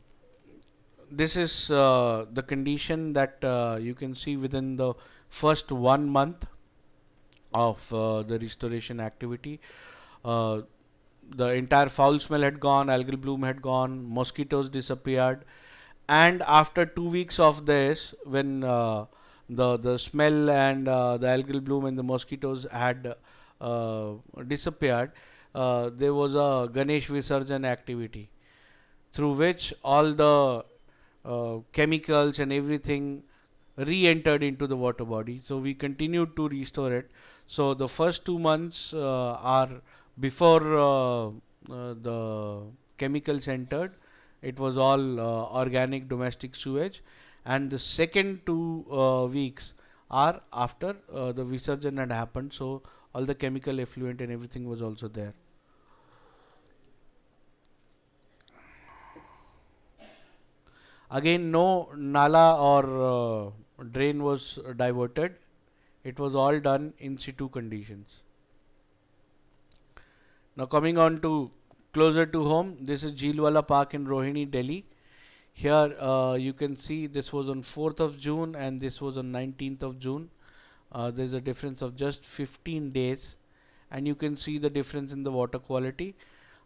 Speaker 12: this is the condition that you can see within the first 1 month of the restoration activity. The entire foul smell had gone, algal bloom had gone, mosquitoes disappeared, and after 2 weeks of this, when the smell and the algal bloom and the mosquitoes had disappeared, there was a Ganesh Visarjan activity through which all the chemicals and everything re-entered into the water body. So we continued to restore it. So the first 2 months are before the chemicals entered. It was all organic domestic sewage, and the second 2 weeks are after the Visarjan had happened. So all the chemical effluent and everything was also there. Again, no nala or drain was diverted. It was all done in situ conditions. Now coming on to closer to home, this is Jheelwala Park in Rohini, Delhi. Here you can see this was on 4th of June and this was on 19th of June. There is a difference of just 15 days, and you can see the difference in the water quality.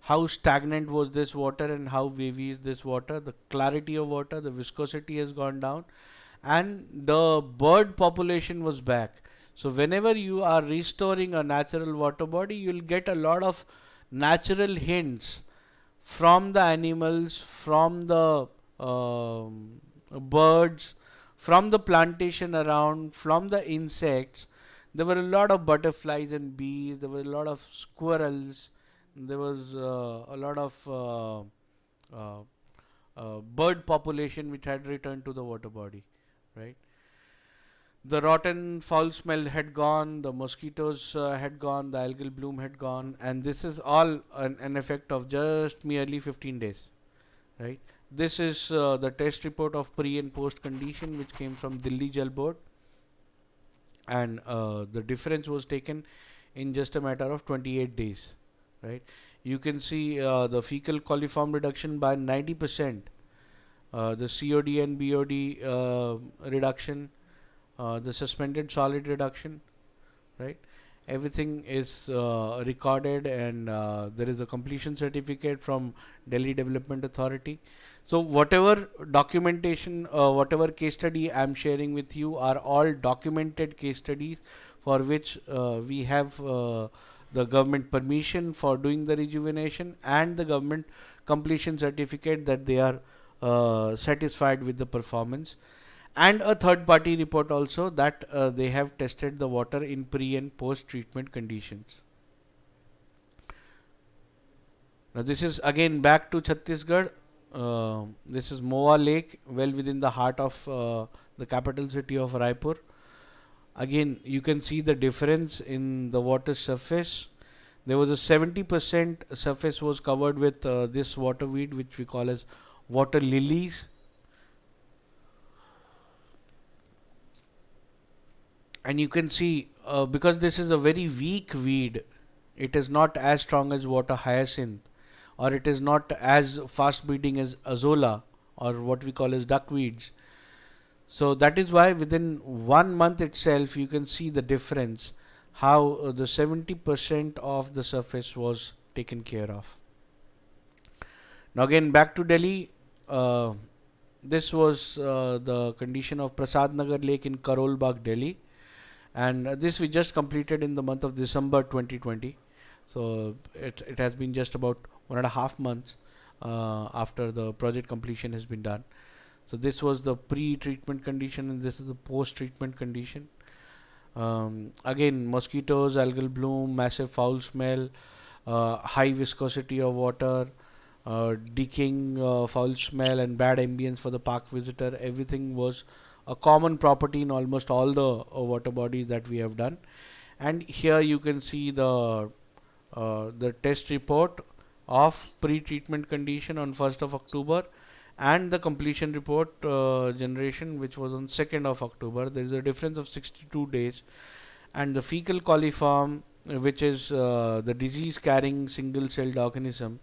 Speaker 12: How stagnant was this water and how wavy is this water. The clarity of water, the viscosity has gone down, and the bird population was back. So whenever you are restoring a natural water body, you will get a lot of natural hints from the animals, from the birds, from the plantation around, from the insects. There were a lot of butterflies and bees, there were a lot of squirrels, there was a lot of bird population which had returned to the water body, right? The rotten foul smell had gone, the mosquitoes had gone, the algal bloom had gone, and this is all an effect of just merely 15 days, right? This is the test report of pre and post condition which came from Delhi Jal Board, and the difference was taken in just a matter of 28 days, right? You can see the fecal coliform reduction by 90%, the COD and BOD reduction, the suspended solid reduction, right? Everything is recorded, and there is a completion certificate from Delhi Development Authority. So whatever documentation, whatever case study I am sharing with you are all documented case studies for which we have the government permission for doing the rejuvenation and the government completion certificate that they are satisfied with the performance, and a third party report also that they have tested the water in pre and post treatment conditions. Now this is again back to Chhattisgarh. This is Moa Lake, well within the heart of the capital city of Raipur. Again, you can see the difference in the water surface. There was a 70% surface was covered with this water weed, which we call as water lilies. And you can see because this is a very weak weed, it is not as strong as water hyacinth, or it is not as fast breeding as azolla, or what we call as duckweeds. So that is why within 1 month itself you can see the difference, how the 70% of the surface was taken care of. Now again back to Delhi. This was the condition of Prasad Nagar Lake in Karol Bagh, Delhi, and this we just completed in the month of December 2020. So it has been just about 1.5 months after the project completion has been done. So this was the pre-treatment condition, and this is the post-treatment condition. Again, mosquitoes, algal bloom, massive foul smell, high viscosity of water, decaying foul smell, and bad ambience for the park visitor. Everything was a common property in almost all the water bodies that we have done. And here you can see the test report of pre-treatment condition on 1st of October and the completion report generation, which was on 2nd of October. There is a difference of 62 days, and the fecal coliform, which is the disease carrying single celled organism,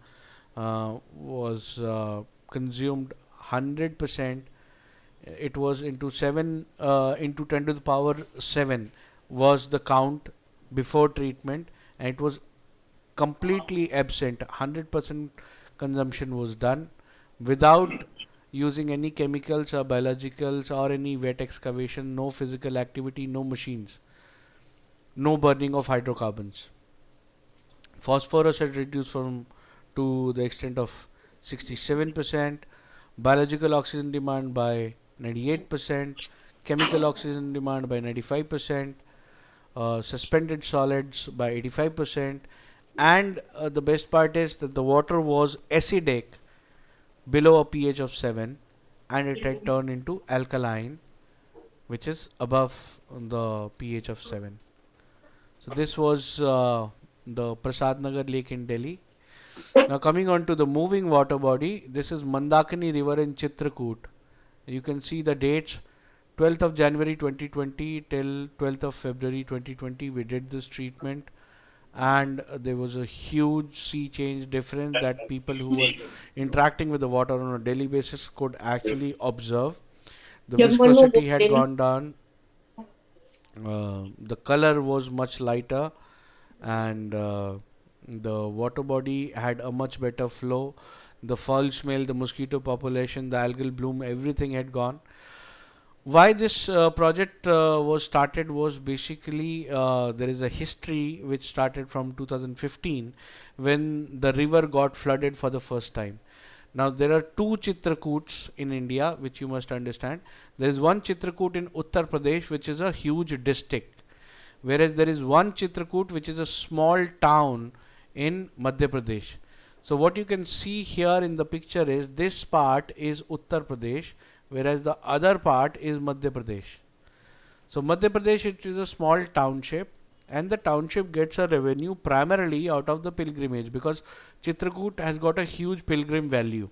Speaker 12: was consumed 100%. It was into 7 into 10 to the power 7 was the count before treatment, and it was completely absent. 100% consumption was done without using any chemicals or biologicals or any wet excavation, no physical activity, no machines, no burning of hydrocarbons. Phosphorus had reduced from to the extent of 67%, biological oxygen demand by 98%, chemical oxygen demand by 95%, suspended solids by 85%, and the best part is that the water was acidic below a pH of 7, and it had turned into alkaline, which is above the pH of 7. So this was the Prasad Nagar Lake in Delhi. Now coming on to the moving water body, this is Mandakini River in Chitrakoot. You can see the dates, 12th of January 2020 till 12th of February 2020 we did this treatment, and there was a huge sea change difference that people who were interacting with the water on a daily basis could actually observe. The viscosity had gone down, the color was much lighter, and the water body had a much better flow. The foul smell, the mosquito population, the algal bloom, everything had gone. Why this project was started was basically there is a history which started from 2015 when the river got flooded for the first time. Now there are two Chitrakuts in India, which you must understand. There is one Chitrakoot in Uttar Pradesh, which is a huge district, whereas there is one Chitrakoot which is a small town in Madhya Pradesh. So what you can see here in the picture is this part is Uttar Pradesh, whereas the other part is Madhya Pradesh. So Madhya Pradesh, it is a small township, and the township gets a revenue primarily out of the pilgrimage, because Chitrakoot has got a huge pilgrim value,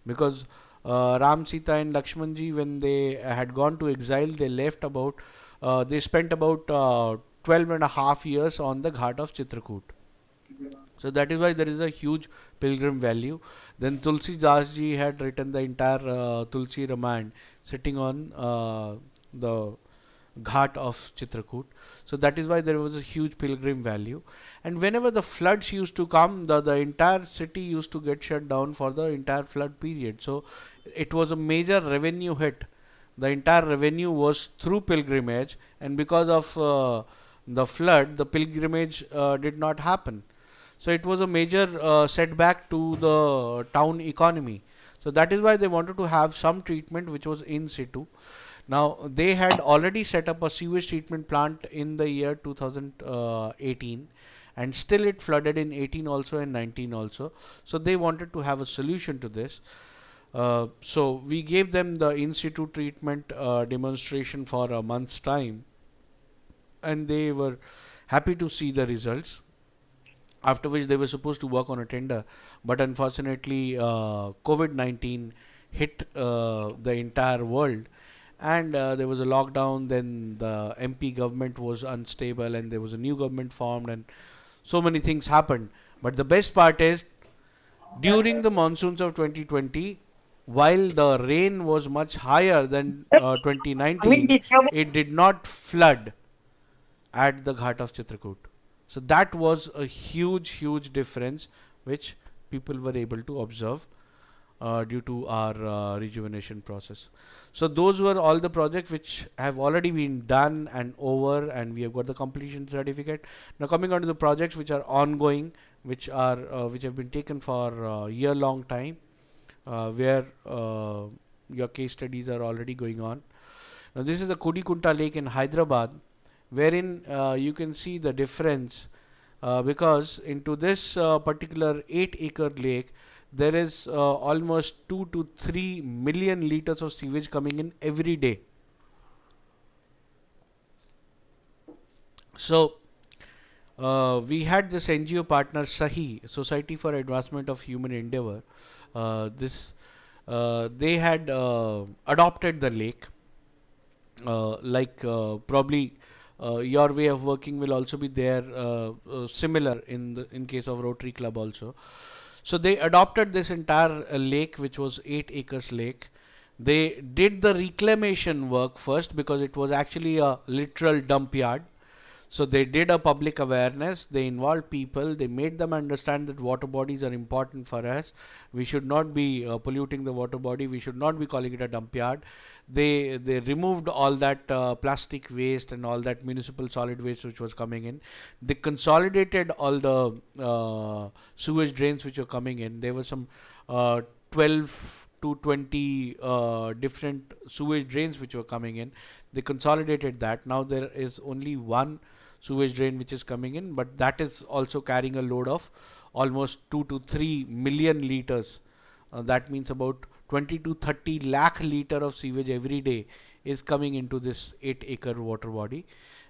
Speaker 12: because Ram, Sita and Lakshmanji, when they had gone to exile, they left about they spent about 12.5 years on the Ghat of Chitrakoot. So that is why there is a huge pilgrim value. Then Tulsi Das ji had written the entire Tulsi Ramayana sitting on the Ghat of Chitrakoot. So that is why there was a huge pilgrim value. And whenever the floods used to come, the entire city used to get shut down for the entire flood period. So it was a major revenue hit. The entire revenue was through pilgrimage, and because of the flood, the pilgrimage did not happen. So it was a major setback to the town economy. So that is why they wanted to have some treatment which was in situ. Now they had already set up a sewage treatment plant in the year 2018, and still it flooded in 18 also and 19 also. So they wanted to have a solution to this. So we gave them the in situ treatment demonstration for a month's time, and they were happy to see the results. After which they were supposed to work on a tender, but unfortunately COVID-19 hit the entire world, and there was a lockdown. Then the MP government was unstable, and there was a new government formed, and so many things happened. But the best part is, during the monsoons of 2020, while the rain was much higher than 2019, it did not flood at the Ghat of Chitrakoot. So that was a huge difference which people were able to observe due to our rejuvenation process. So those were all the projects which have already been done and over, and we have got the completion certificate. Now coming on to the projects which are ongoing, which have been taken for a year-long time, where your case studies are already going on. Now this is the Kodikunta Lake in Hyderabad, wherein you can see the difference, because into this particular 8-acre lake, there is almost 2 to 3 million liters of sewage coming in every day. So we had this NGO partner SAHI, Society for Advancement of Human Endeavor. They had adopted the lake. Probably your way of working will also be there, similar in case of Rotary Club also. So they adopted this entire lake, which was 8 acres lake. They did the reclamation work first, because it was actually a literal dump yard. So they did a public awareness, they involved people, they made them understand that water bodies are important for us. We should not be polluting the water body, we should not be calling it a dump yard. They removed all that plastic waste and all that municipal solid waste which was coming in. They consolidated all the sewage drains which were coming in. There were some 12 to 20 different sewage drains which were coming in. They consolidated that. Now there is only one sewage drain which is coming in, but that is also carrying a load of almost 2 to 3 million liters. That means about 20 to 30 lakh liter of sewage every day is coming into this 8-acre water body.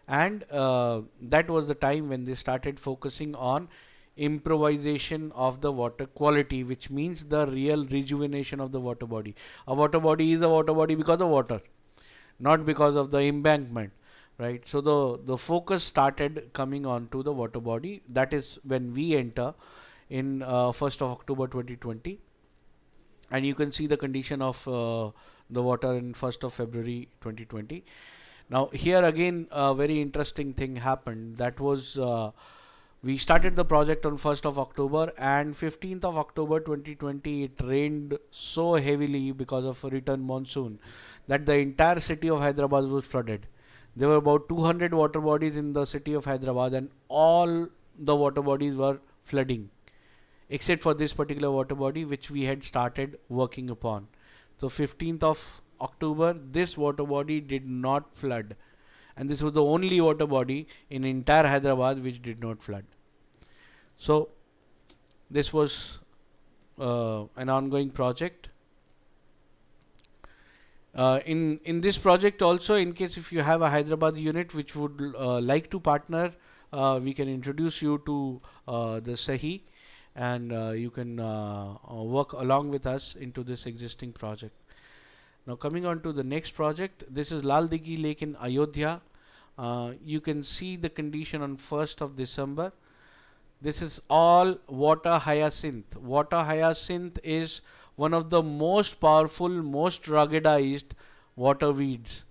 Speaker 12: And that was the time when they started focusing on improvisation of the water quality, which means the real rejuvenation of the water body. A water body is a water body because of water, not because of the embankment, right? So the focus started coming on to the water body. That is when we enter in 1st of October 2020, and you can see the condition of the water in 1st of February 2020. Now here again a very interesting thing happened. That was we started the project on 1st of October, and 15th of October 2020 it rained so heavily because of a return monsoon that the entire city of Hyderabad was flooded. There were about 200 water bodies in the city of Hyderabad, and all the water bodies were flooding except for this particular water body which we had started working upon. So 15th of October this water body did not flood, and this was the only water body in entire Hyderabad which did not flood. So this was an ongoing project. In this project also, in case if you have a Hyderabad unit which would like to partner, we can introduce you to the SAHI, and you can work along with us into this existing project. Now coming on to the next project, this is Lal Dighi Lake in Ayodhya. You can see the condition on 1st of December. This is all water hyacinth. Water hyacinth is one of the most powerful, most ruggedized water weeds.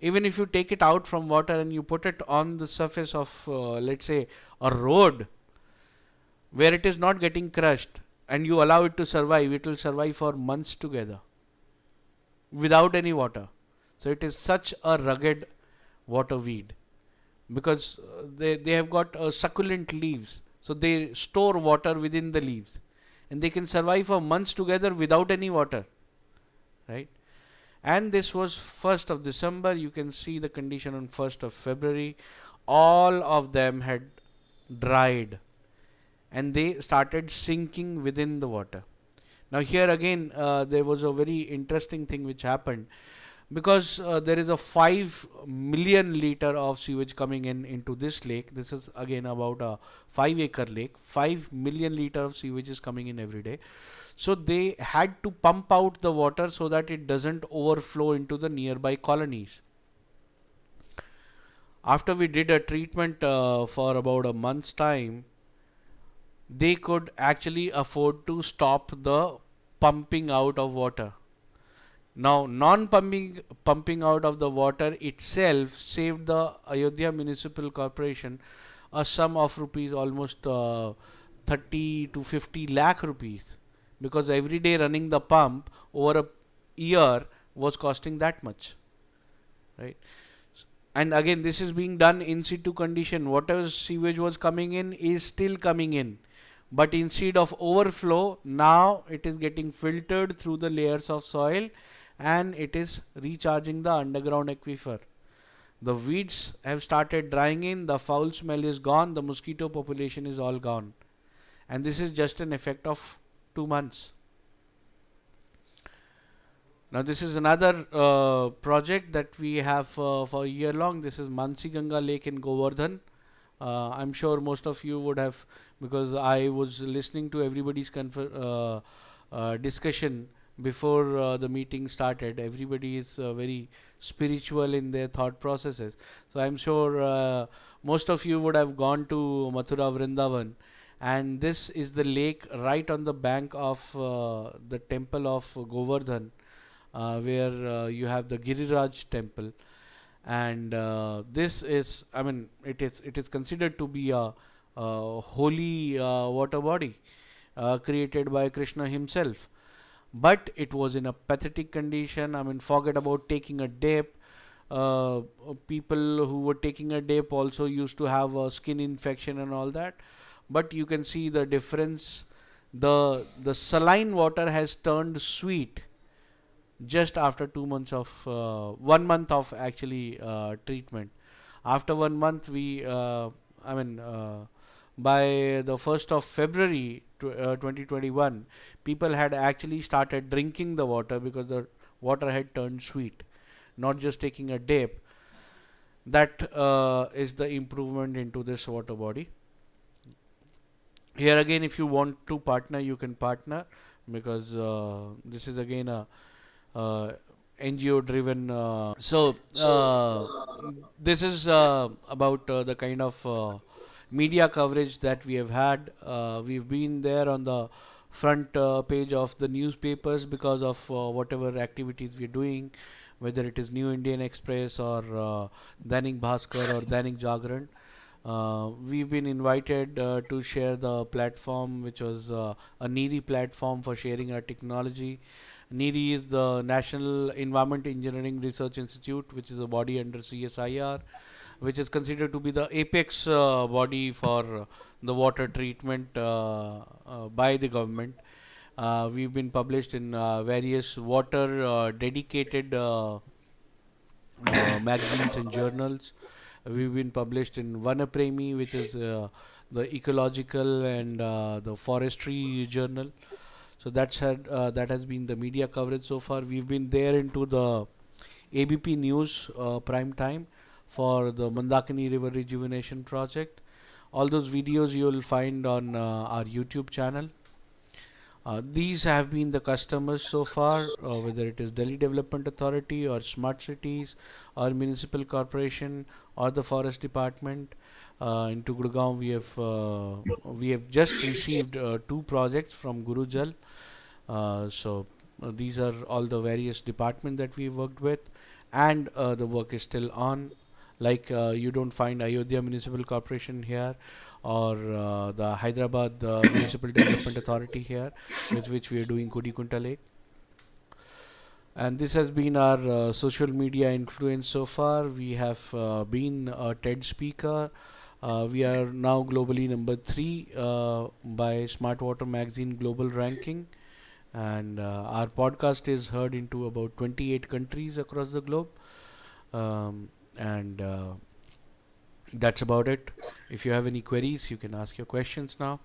Speaker 12: Even if you take it out from water and you put it on the surface of let's say a road where it is not getting crushed, and you allow it to survive, it will survive for months together without any water. So it is such a rugged water weed, because they have got succulent leaves, so they store water within the leaves, and they can survive for months together without any water, right? And this was 1st of December. You can see the condition on 1st of February. All of them had dried and they started sinking within the water. Now here again there was a very interesting thing which happened, because there is a 5 million liter of sewage coming into this lake. This is again about a 5-acre lake. 5 million liter of sewage is coming in every day. So they had to pump out the water so that it doesn't overflow into the nearby colonies. After we did a treatment for about a month's time, they could actually afford to stop the pumping out of water. Now, pumping out of the water itself saved the Ayodhya Municipal Corporation a sum of rupees almost 30 to 50 lakh rupees, because every day running the pump over a year was costing that much, right? And again, this is being done in situ condition. Whatever sewage was coming in is still coming in, but instead of overflow, now it is getting filtered through the layers of soil and it is recharging the underground aquifer. The weeds have started drying in, the foul smell is gone, the mosquito population is all gone, and this is just an effect of 2 months. Now this is another project that we have for a year long. This is Mansi Ganga Lake in Govardhan. I'm sure most of you would have, because I was listening to everybody's discussion before the meeting started. Everybody is very spiritual in their thought processes. So I'm sure most of you would have gone to Mathura Vrindavan, and this is the lake right on the bank of the temple of Govardhan, where you have the Giriraj temple, and this is, I mean, it is considered to be a holy water body created by Krishna himself, but it was in a pathetic condition. I mean, forget about taking a dip. People who were taking a dip also used to have a skin infection and all that, but you can see the difference. The saline water has turned sweet just after 2 months of 1 month of actually treatment. After 1 month, we by the 1st of February 2021, people had actually started drinking the water because the water had turned sweet, not just taking a dip. That is the improvement into this water body. Here again, if you want to partner, you can partner, because this is again a NGO driven. This is about the kind of media coverage that we have had. We've been there on the front page of the newspapers because of whatever activities we're doing, whether it is New Indian Express or Dainik Bhaskar or Dainik Jagran. We've been invited to share the platform, which was a NEERI platform for sharing our technology. NEERI is the National Environment Engineering Research Institute, which is a body under CSIR, which is considered to be the apex body for the water treatment by the government. We've been published in various water dedicated magazines and journals. We've been published in Vanapremi, which is the ecological and the forestry journal. So that has been the media coverage so far. We've been there into the ABP News prime time for the Mandakini River Rejuvenation Project. All those videos you will find on our YouTube channel. These have been the customers so far, whether it is Delhi Development Authority or Smart Cities or Municipal Corporation or the Forest Department. In Gurgaon, we have just received 2 projects from Guru Jal. These are all the various departments that we worked with, and the work is still on. Like you don't find Ayodhya Municipal Corporation here, or the Hyderabad Municipal Development Authority here, with which we are doing Kodikunta Lake. And this has been our social media influence so far. We have been a TED speaker. We are now globally number 3 by Smart Water Magazine Global Ranking. And our podcast is heard into about 28 countries across the globe. That's about it. If you have any queries, you can ask your questions now.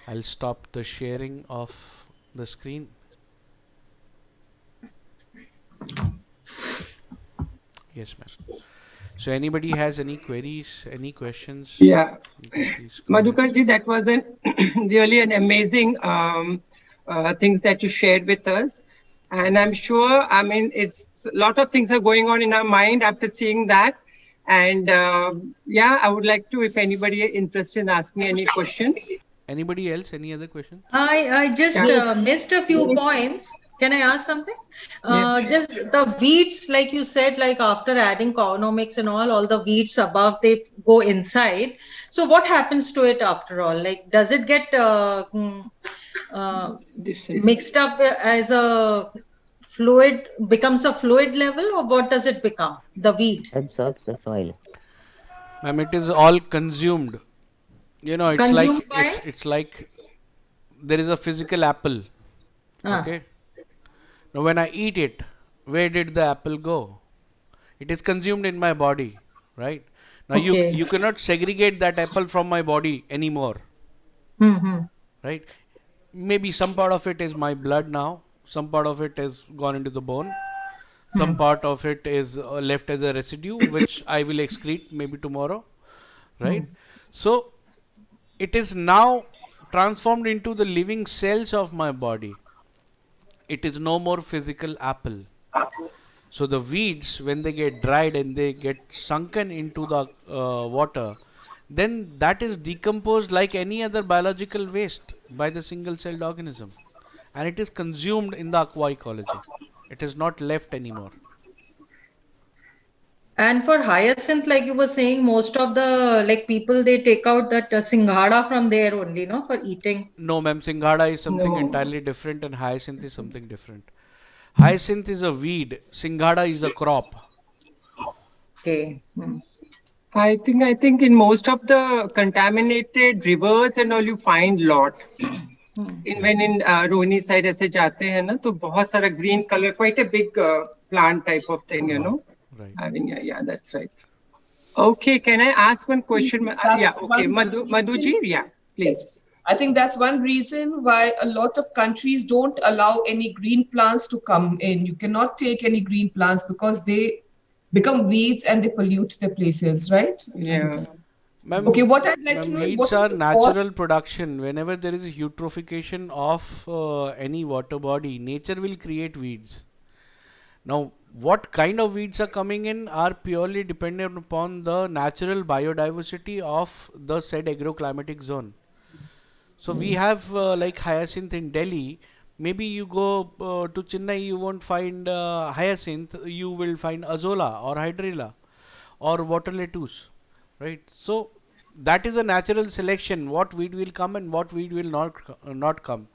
Speaker 12: I'll stop the sharing of the screen. Yes, ma'am. So anybody has any queries, any questions?
Speaker 3: Yeah. Madhukar ji, that was really an amazing things that you shared with us. And I'm sure, I mean, it's a lot of things are going on in our mind after seeing that. And yeah, I would like to, if anybody is interested in asking any questions.
Speaker 12: Anybody else? Any other questions?
Speaker 1: I just missed a few points. Can I ask something? Just the weeds, like you said, like after adding Cowonomics and all the weeds above, they go inside. So what happens to it after all? Like, does it get mixed up as a fluid, becomes a fluid level, or what does it become? The weed
Speaker 2: Absorbs the soil.
Speaker 12: Ma'am, it is all consumed. You know, it's
Speaker 1: consumed
Speaker 12: like
Speaker 1: by.
Speaker 12: it's like there is a physical apple. Okay. Now, when I eat it, where did the apple go? It is consumed in my body, right? Now you cannot segregate that apple from my body anymore, right? Maybe some part of it is my blood now, some part of it has gone into the bone, some part of it is left as a residue which I will excrete maybe tomorrow, right? So it is now transformed into the living cells of my body. It is no more physical apple. So the weeds, when they get dried and they get sunken into the water, then that is decomposed like any other biological waste by the single-celled organism, and it is consumed in the aqua ecology. It is not left anymore.
Speaker 1: And for hyacinth, like you were saying, most of the people, they take out that singhada from there only, no, for eating.
Speaker 12: No, ma'am, singhada is something entirely different, and hyacinth is something different. Hyacinth is a weed. Singhada is a crop.
Speaker 1: Okay.
Speaker 3: I think in most of the contaminated rivers and all you find lot. When in Rohini side ऐसे जाते हैं ना तो बहुत सारा green color, quite a big plant type of thing, you know.
Speaker 12: Right.
Speaker 3: Yeah, that's right. Okay, can I ask one question? Yeah, okay, Madhuji, yeah, please.
Speaker 13: Yes. I think that's one reason why a lot of countries don't allow any green plants to come in. You cannot take any green plants because they become weeds and they pollute the places, right?
Speaker 3: Yeah.
Speaker 13: Okay, what I'd like to know is what
Speaker 12: weeds are
Speaker 13: is the
Speaker 12: natural production. Whenever there is a eutrophication of any water body, nature will create weeds. Now, what kind of weeds are coming in are purely dependent upon the natural biodiversity of the said agroclimatic zone. So we have like hyacinth in Delhi. Maybe you go to Chennai, you won't find hyacinth. You will find azolla or hydrilla or water lettuce, right? So that is a natural selection. What weed will come and what weed will not come.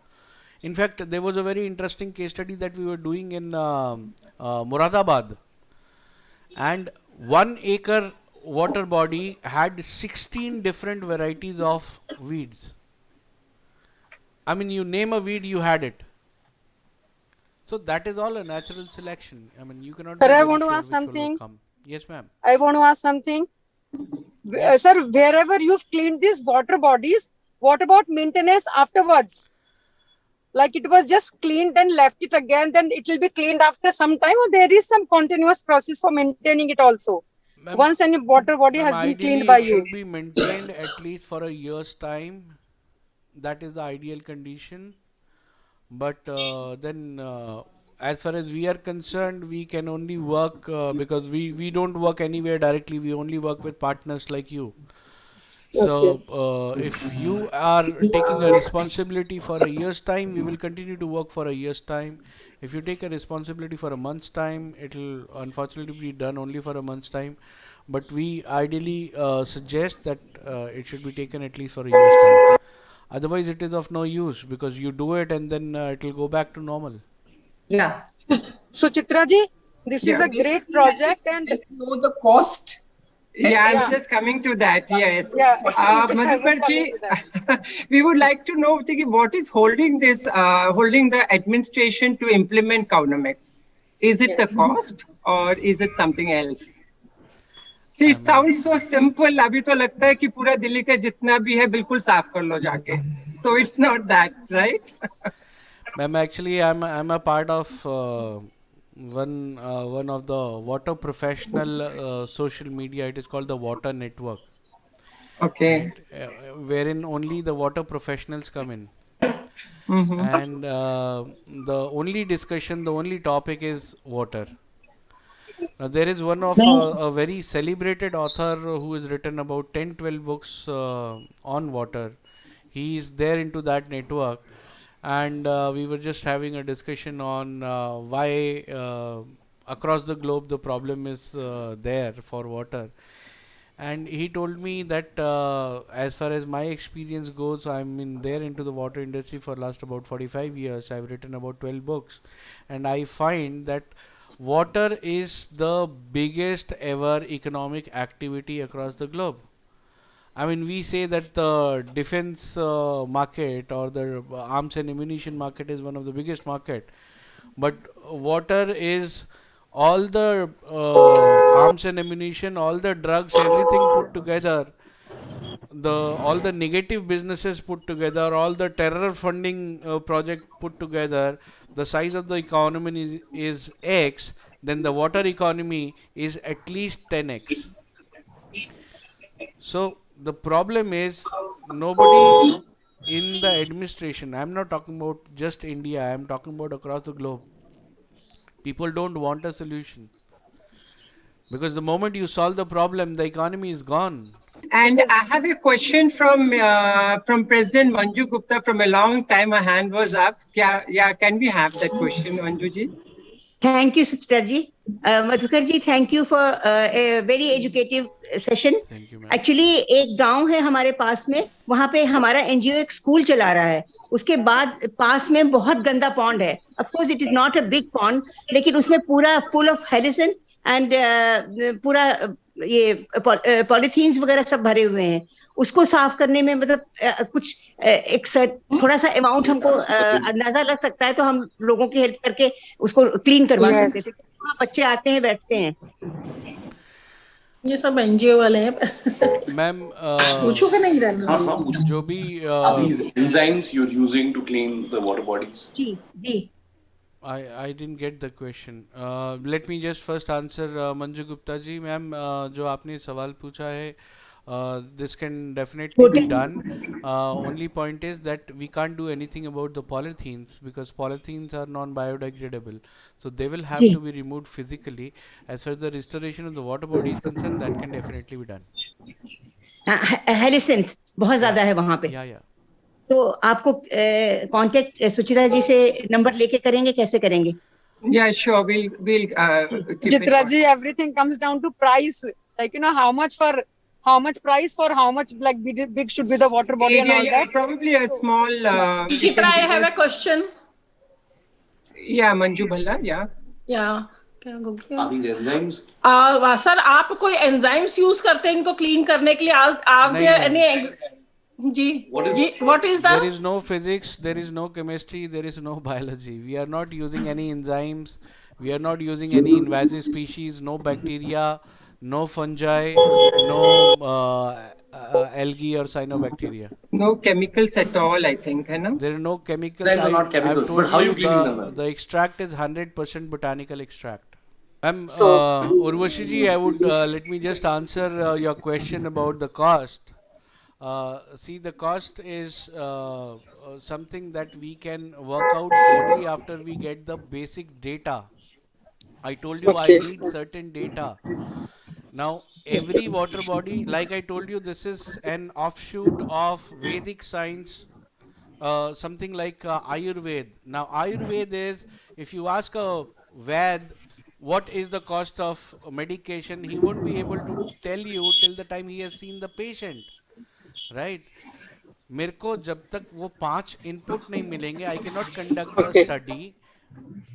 Speaker 12: In fact, there was a very interesting case study that we were doing in Moradabad, and 1 acre water body had 16 different varieties of weeds. I mean, you name a weed, you had it. So that is all a natural selection. I mean, you cannot.
Speaker 14: Sir, I want to ask something.
Speaker 12: Yes, ma'am.
Speaker 14: I want to ask something. Sir, wherever you've cleaned these water bodies, what about maintenance afterwards? Like it was just cleaned and left it again, then it will be cleaned after some time, or there is some continuous process for maintaining it also? Once any water body has been cleaned by you.
Speaker 12: It should be maintained at least for a year's time. That is the ideal condition. But then as far as we are concerned, we can only work because we don't work anywhere directly. We only work with partners like you. So if you are taking a responsibility for a year's time, we will continue to work for a year's time. If you take a responsibility for a month's time, it will unfortunately be done only for a month's time. But we ideally suggest that it should be taken at least for a year's time. Otherwise, it is of no use because you do it and then it will go back to normal.
Speaker 14: Yeah. So, Chitra ji, this is a great project, and
Speaker 13: know the cost.
Speaker 3: Yeah, I'm just coming to that. Yes.
Speaker 14: Yeah.
Speaker 3: Madhukar ji, we would like to know what is holding this, holding the administration to implement Cownomics. Is it the cost or is it something else? See, it sounds so simple. अभी तो लगता है कि पूरा दिल्ली का जितना भी है बिल्कुल साफ कर लो जाके. So it's not that, right?
Speaker 12: Ma'am, actually, I'm a part of one of the water professional social media. It is called the Water Network.
Speaker 3: Okay.
Speaker 12: Wherein only the water professionals come in. And the only discussion, the only topic is water. Now, there is one of a very celebrated author who has written about 10-12 books on water. He is there into that network, and we were just having a discussion on why across the globe the problem is there for water. and he told me that as far as my experience goes, I'm in there into the water industry for last about 45 years. I've written about 12 books, and I find that water is the biggest ever economic activity across the globe. I mean, we say that the defense market or the arms and ammunition market is one of the biggest market, but water is all the arms and ammunition, all the drugs, everything put together, the all the negative businesses put together, all the terror funding project put together, the size of the economy is X, then the water economy is at least 10x. So the problem is nobody in the administration, I'm not talking about just India, I'm talking about across the globe. People don't want a solution. Because the moment you solve the problem, the economy is gone.
Speaker 3: And I have a question from President Manju Gupta. From a long time, a hand was up. Can we have that question, Manju ji?
Speaker 7: Thank you, Suchita ji. Madhukar ji, thank you for a very educative session.
Speaker 12: Thank you, ma'am.
Speaker 7: Actually, एक गांव है हमारे पास में, वहाँ पे हमारा NGO एक school चला रहा है. उसके बाद पास में बहुत गंदा पॉन्ड है. Of course, it is not a big pond, लेकिन उसमें पूरा full of helicin and पूरा ये पॉलीथीन्स वगैरह सब भरे हुए हैं. उसको साफ करने में मतलब कुछ एक थोड़ा सा अमाउंट हमको अंदाजा लग सकता है, तो हम लोगों की हेल्प करके उसको क्लीन करवा सकते थे. वहाँ बच्चे आते हैं, बैठते हैं.
Speaker 1: ये सब एनजीओ वाले हैं.
Speaker 12: मैम
Speaker 1: पूछोगे नहीं रहना.
Speaker 12: जो भी
Speaker 15: these enzymes you're using to clean the water bodies?
Speaker 7: Ji ji.
Speaker 12: I didn't get the question. Let me just first answer Manju Gupta ji. Ma'am, जो आपने सवाल पूछा है, this can definitely be done. Only point is that we can't do anything about the polythenes because polythenes are non-biodegradable. So they will have to be removed physically. As far as the restoration of the water body is concerned, that can definitely be done.
Speaker 7: हेलिसेंट बहुत ज्यादा है वहाँ पे.
Speaker 12: Yeah.
Speaker 7: तो आपको contact सुचिता जी से number लेके करेंगे, कैसे करेंगे?
Speaker 3: Yeah, sure. We'll
Speaker 14: Chitra ji, everything comes down to price. Like, you know, how much price for how much, like big should be the water body and all that.
Speaker 3: Probably a small.
Speaker 1: Chitra, I have a question.
Speaker 3: Yeah, Manju Bhalla. Yeah.
Speaker 1: Yeah.
Speaker 15: Are these enzymes?
Speaker 1: Sir आप कोई enzymes use करते हैं इनको clean करने के लिए? Are there any? Ji. What is that?
Speaker 12: There is no physics, there is no chemistry, there is no biology. We are not using any enzymes. We are not using any invasive species. No bacteria, no fungi, no algae or cyanobacteria.
Speaker 3: No chemicals at all, I think, है ना?
Speaker 12: There are no chemicals.
Speaker 15: They are not chemicals, but how you cleaning them?
Speaker 12: The extract is 100% botanical extract. Urvashi ji, I would let me just answer your question about the cost. See, the cost is something that we can work out only after we get the basic data. I told you I need certain data. Now, every water body, like I told you, this is an offshoot of Vedic science, something like Ayurveda. Now, Ayurveda is, if you ask a Ved, what is the cost of medication, he won't be able to tell you till the time he has seen the patient. Right? मेरे को जब तक वो 5 input नहीं मिलेंगे, I cannot conduct the study.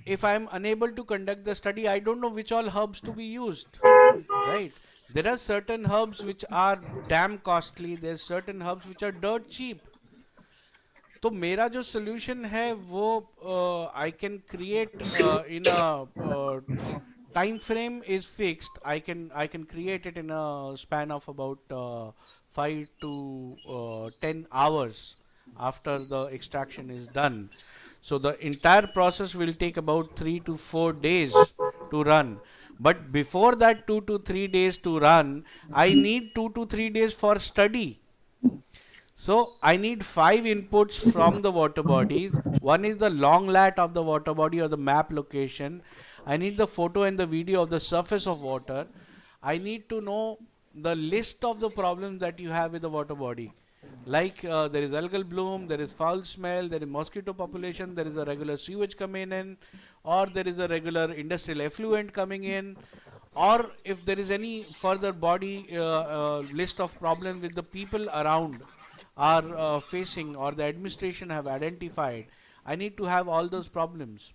Speaker 12: If I am unable to conduct the study, I don't know which all herbs to be used. Right? There are certain herbs which are damn costly. There are certain herbs which are dirt cheap. तो मेरा जो solution है वो I can create in a time frame is fixed. I can create it in a span of about 5 to 10 hours after the extraction is done. So the entire process will take about 3 to 4 days to run. But before that 2 to 3 days to run, I need 2 to 3 days for study. So I need 5 inputs from the water bodies. One is the long lat of the water body or the map location. I need the photo and the video of the surface of water. I need to know the list of the problems that you have with the water body. Like there is algal bloom, there is foul smell, there is mosquito population, there is a regular sewage coming in, or there is a regular industrial effluent coming in, or if there is any further body list of problems with the people around are facing or the administration have identified, I need to have all those problems.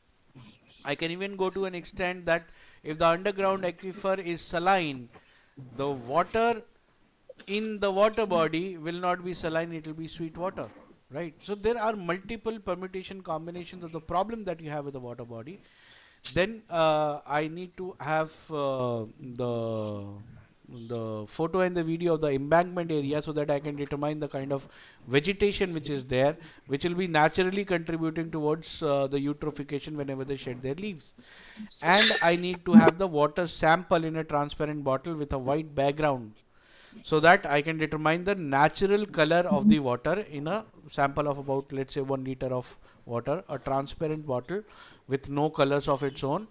Speaker 12: I can even go to an extent that if the underground aquifer is saline, the water in the water body will not be saline, it will be sweet water, right? So there are multiple permutation combinations of the problem that you have with the water body. Then I need to have the photo and the video of the embankment area, so that I can determine the kind of vegetation which is there, which will be naturally contributing towards the eutrophication whenever they shed their leaves. And I need to have the water sample in a transparent bottle with a white background, so that I can determine the natural color of the water in a sample of about, let's say, 1 liter of water, a transparent bottle with no colors of its own,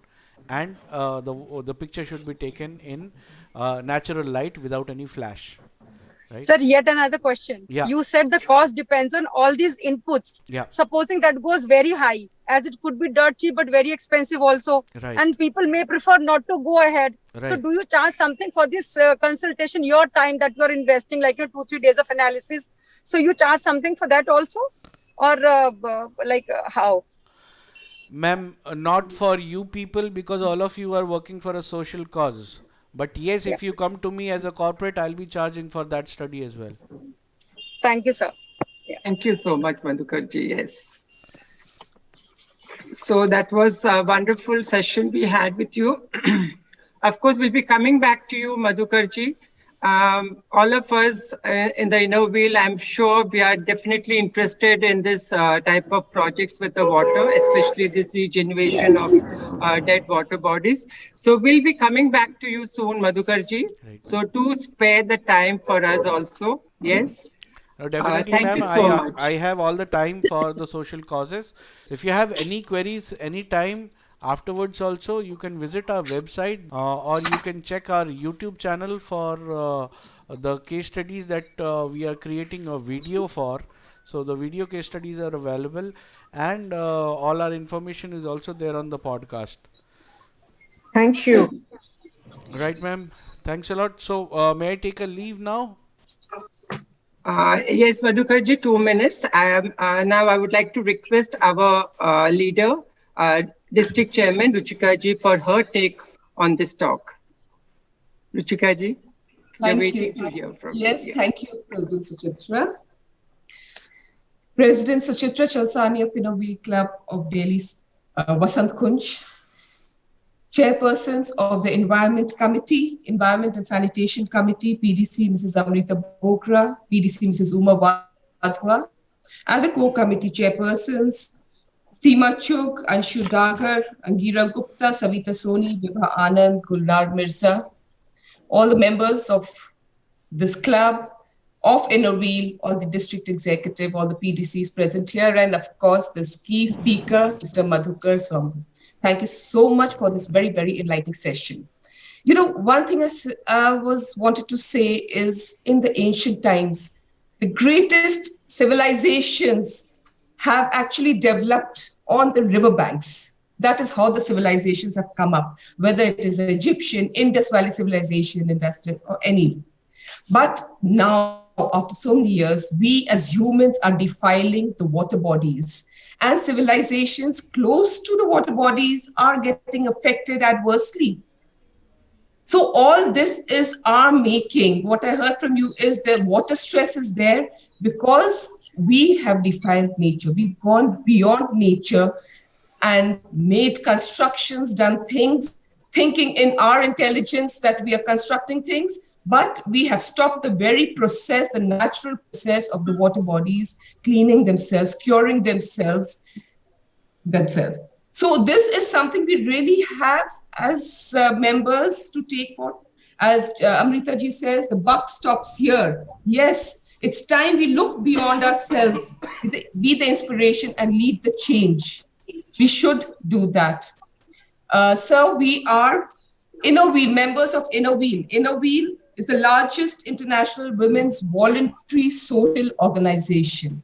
Speaker 12: and the picture should be taken in natural light without any flash. Right?
Speaker 14: Sir, yet another question.
Speaker 12: Yeah.
Speaker 14: You said the cost depends on all these inputs.
Speaker 12: Yeah.
Speaker 14: Supposing that goes very high, as it could be dirt cheap but very expensive also.
Speaker 12: Right.
Speaker 14: And people may prefer not to go ahead.
Speaker 12: Right.
Speaker 14: So do you charge something for this consultation, your time that you are investing, like 2-3 days of analysis? So you charge something for that also? Or how?
Speaker 12: Ma'am, not for you people, because all of you are working for a social cause. But yes, if you come to me as a corporate, I'll be charging for that study as well.
Speaker 14: Thank you, sir.
Speaker 3: Yeah. Thank you so much, Madhukarji. Yes. So that was a wonderful session we had with you. Of course, we'll be coming back to you, Madhukarji. All of us in the Inner Wheel, I'm sure we are definitely interested in this type of projects with the water, especially this regeneration of dead water bodies. So we'll be coming back to you soon, Madhukarji. Right. So to spare the time for us also. Yes.
Speaker 12: Definitely, ma'am. I have all the time for the social causes. If you have any queries anytime, afterwards also, you can visit our website or you can check our YouTube channel for the case studies that we are creating a video for. So the video case studies are available, and all our information is also there on the podcast.
Speaker 6: Thank you.
Speaker 12: Right, ma'am. Thanks a lot. So may I take a leave now?
Speaker 3: Yes, Madhukarji, 2 minutes. Now I would like to request our leader, District Chairman Ruchika ji, for her take on this talk. Ruchika ji,
Speaker 13: thank you.
Speaker 3: To hear from
Speaker 13: yes,
Speaker 3: you.
Speaker 13: Thank you, President Suchitra. President Suchitra Chalsani of Inner Wheel Club of Delhi's Vasant Kunj, Chairpersons of the Environment Committee, Environment and Sanitation Committee, PDC Mrs. Amrita Bogra, PDC Mrs. Uma Wadhwa, and the co-committee chairpersons, Seema Chugh, Anshu Dagar, Angira Gupta, Savita Soni, Vibha Anand, Gulnar Mirza, all the members of this club, of Inner Wheel, all the district executive, all the PDCs present here, and of course, this key speaker, Mr. Madhukar Sombu. Thank you so much for this very, very enlightening session. You know, one thing I wanted to say is, in the ancient times, the greatest civilizations have actually developed on the riverbanks. That is how the civilizations have come up, whether it is the Egyptian, Indus Valley civilization, or any. But now, after so many years, we as humans are defiling the water bodies, and civilizations close to the water bodies are getting affected adversely. So all this is our making. What I heard from you is that water stress is there because we have defiled nature. We've gone beyond nature and made constructions, done things, thinking in our intelligence that we are constructing things, but we have stopped the very process, the natural process of the water bodies cleaning themselves, curing themselves. So this is something we really have as members to take for. As Amrita ji says, the buck stops here. Yes, it's time we look beyond ourselves, be the inspiration and lead the change. We should do that. So we are Inner Wheel, members of Inner Wheel. Inner Wheel is the largest international women's voluntary social organization.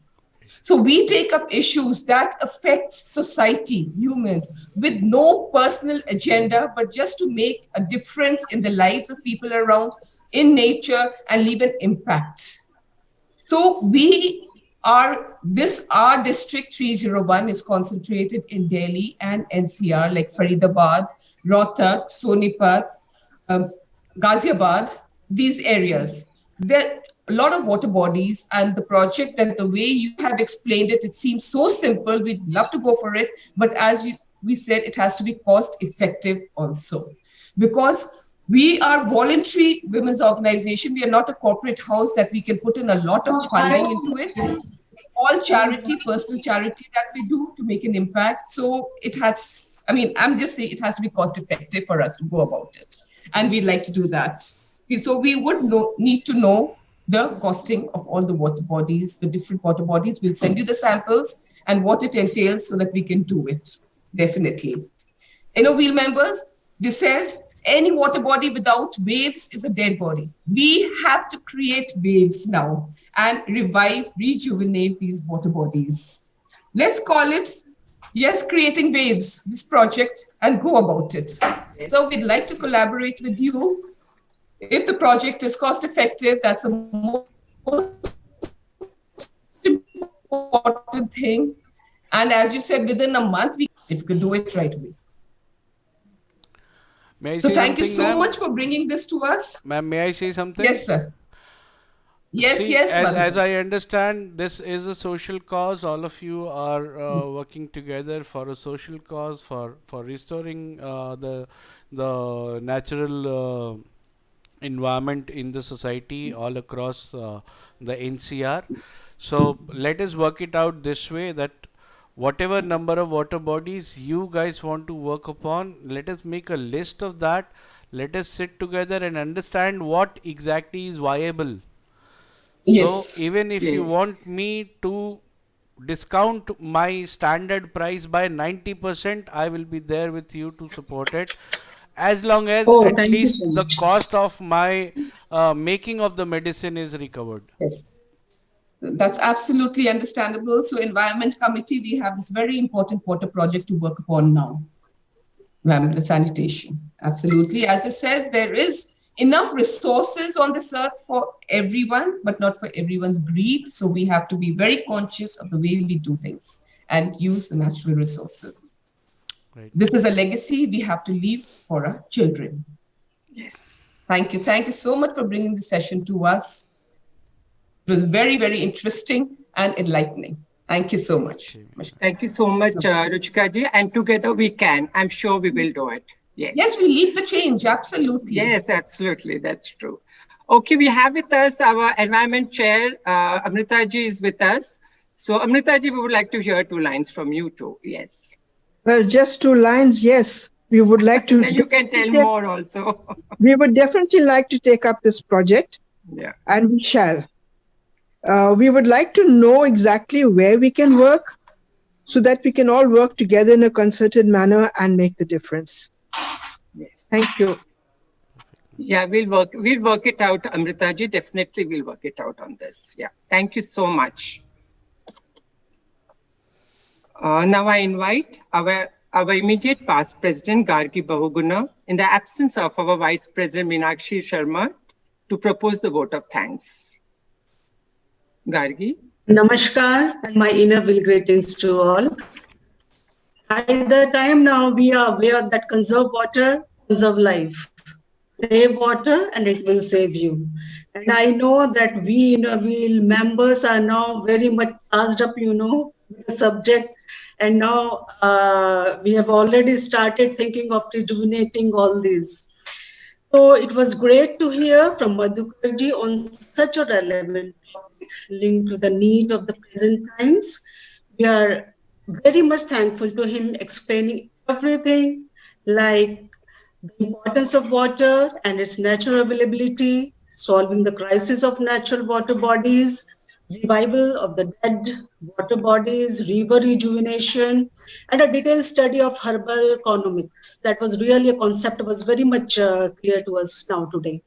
Speaker 13: So we take up issues that affect society, humans, with no personal agenda, but just to make a difference in the lives of people around, in nature, and leave an impact. So our district 301 is concentrated in Delhi and NCR, like Faridabad, Rohtak, Sonipat, Ghaziabad, these areas. There are a lot of water bodies, and the project, that the way you have explained it, it seems so simple. We'd love to go for it, but as we said, it has to be cost effective also, because we are voluntary women's organization. We are not a corporate house that we can put in a lot of funding into it. All charity, personal charity that we do to make an impact. So it has, I'm just saying it has to be cost effective for us to go about it. And we'd like to do that. So we would need to know the costing of all the water bodies, the different water bodies. We'll send you the samples and what it entails so that we can do it, definitely. NOWHEEL members, they said any water body without waves is a dead body. We have to create waves now and revive, rejuvenate these water bodies. Let's call it, yes, creating waves, this project, and go about it. So we'd like to collaborate with you. If the project is cost effective, that's the most important thing. And as you said, within a month, we could do it right away.
Speaker 12: May I
Speaker 13: so
Speaker 12: say
Speaker 13: thank you
Speaker 12: something,
Speaker 13: so
Speaker 12: ma'am?
Speaker 13: much for bringing this to us.
Speaker 12: Ma'am, may I say something?
Speaker 13: Yes, sir. Yes,
Speaker 12: See,
Speaker 13: yes.
Speaker 12: As I understand, this is a social cause. All of you are working together for a social cause, for restoring the natural environment in the society all across the NCR. So let us work it out this way, that whatever number of water bodies you guys want to work upon, let us make a list of that. Let us sit together and understand what exactly is viable.
Speaker 13: Yes.
Speaker 12: So even if you want me to discount my standard price by 90%, I will be there with you to support it, as long as at least the cost of my making of the medicine is recovered.
Speaker 13: Yes. That's absolutely understandable. So Environment Committee, we have this very important water project to work upon now. The sanitation. Absolutely. As they said, there is enough resources on this earth for everyone, but not for everyone's greed. So we have to be very conscious of the way we do things and use the natural resources.
Speaker 12: Right.
Speaker 13: This is a legacy we have to leave for our children.
Speaker 3: Yes.
Speaker 13: Thank you. Thank you so much for bringing this session to us. It was very, very interesting and enlightening. Thank you so much.
Speaker 3: Thank you so much, Ruchika ji. And together we can. I'm sure we will do it. Yes.
Speaker 13: Yes, we lead the change. Absolutely.
Speaker 3: Yes, absolutely. That's true. Okay, we have with us our Environment Chair, Amrita ji is with us. So Amrita ji, we would like to hear 2 lines from you too. Yes.
Speaker 6: Well, just 2 lines. Yes, we would like to.
Speaker 3: Then you can tell more also.
Speaker 6: We would definitely like to take up this project.
Speaker 3: Yeah.
Speaker 6: And we shall. We would like to know exactly where we can work so that we can all work together in a concerted manner and make the difference.
Speaker 3: Yes.
Speaker 6: Thank you.
Speaker 3: Yeah, we'll work it out, Amrita ji. Definitely we'll work it out on this. Yeah. Thank you so much. Now I invite our immediate past president, Gargi Bahuguna, in the absence of our vice president, Meenakshi Sharma, to propose the vote of thanks. Gargi.
Speaker 4: Namaskar and my inner will greetings to all. By the time now we are aware that conserve water, conserve life. Save water and it will save you. And I know that we members are now very much charged up, with the subject. And now we have already started thinking of rejuvenating all these. So it was great to hear from Madhukarji on such a relevant topic linked to the need of the present times. We are very much thankful to him explaining everything like the importance of water and its natural availability, solving the crisis of natural water bodies, revival of the dead water bodies, river rejuvenation, and a detailed study of herbal economics. That was really a concept that was very much clear to us now today.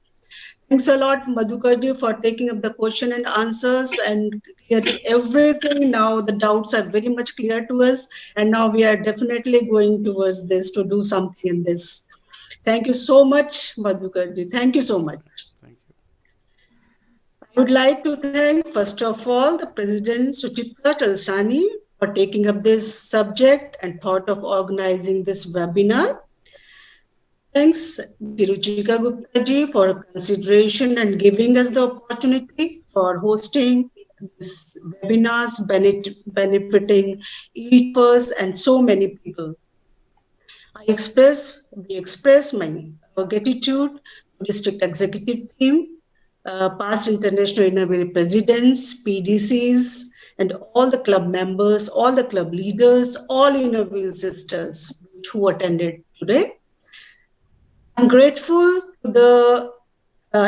Speaker 4: Thanks a lot, Madhukarji, for taking up the question and answers and clearing everything. Now the doubts are very much clear to us, and now we are definitely going towards this to do something in this. Thank you so much, Madhukarji. Thank you so much. I would like to thank, first of all, the President Suchitra Talsani for taking up this subject and thought of organizing this webinar. Thanks, Ruchika Gupta ji, for consideration and giving us the opportunity for hosting this webinars benefiting each of us and so many people. We express my gratitude to District Executive Team, past International Innerville presidents, PDCs, and all the club members, all the club leaders, all Innerville sisters who attended today. I'm grateful to the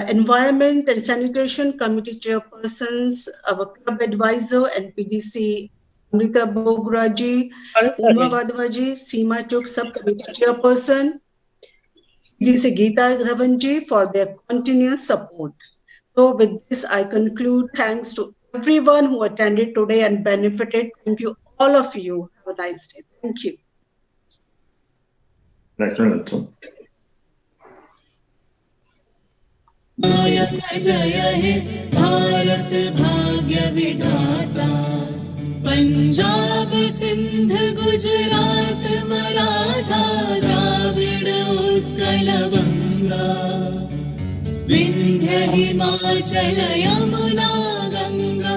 Speaker 4: Environment and Sanitation Committee chairpersons, our club advisor and PDC Amrita Bograji, Uma Vadvaji, Seema Chuk subcommittee chairperson, PDC Geeta Dhavanji for their continuous support. So with this, I conclude. Thanks to everyone who attended today and benefited. Thank you, all of you. Have a nice day. Thank you.
Speaker 16: नायक जय हे भारत भाग्य विधाता पंजाब सिंध गुजरात मराठा द्राविड़ उत्कल बंगा विंध्य हिमाचल यमुना गंगा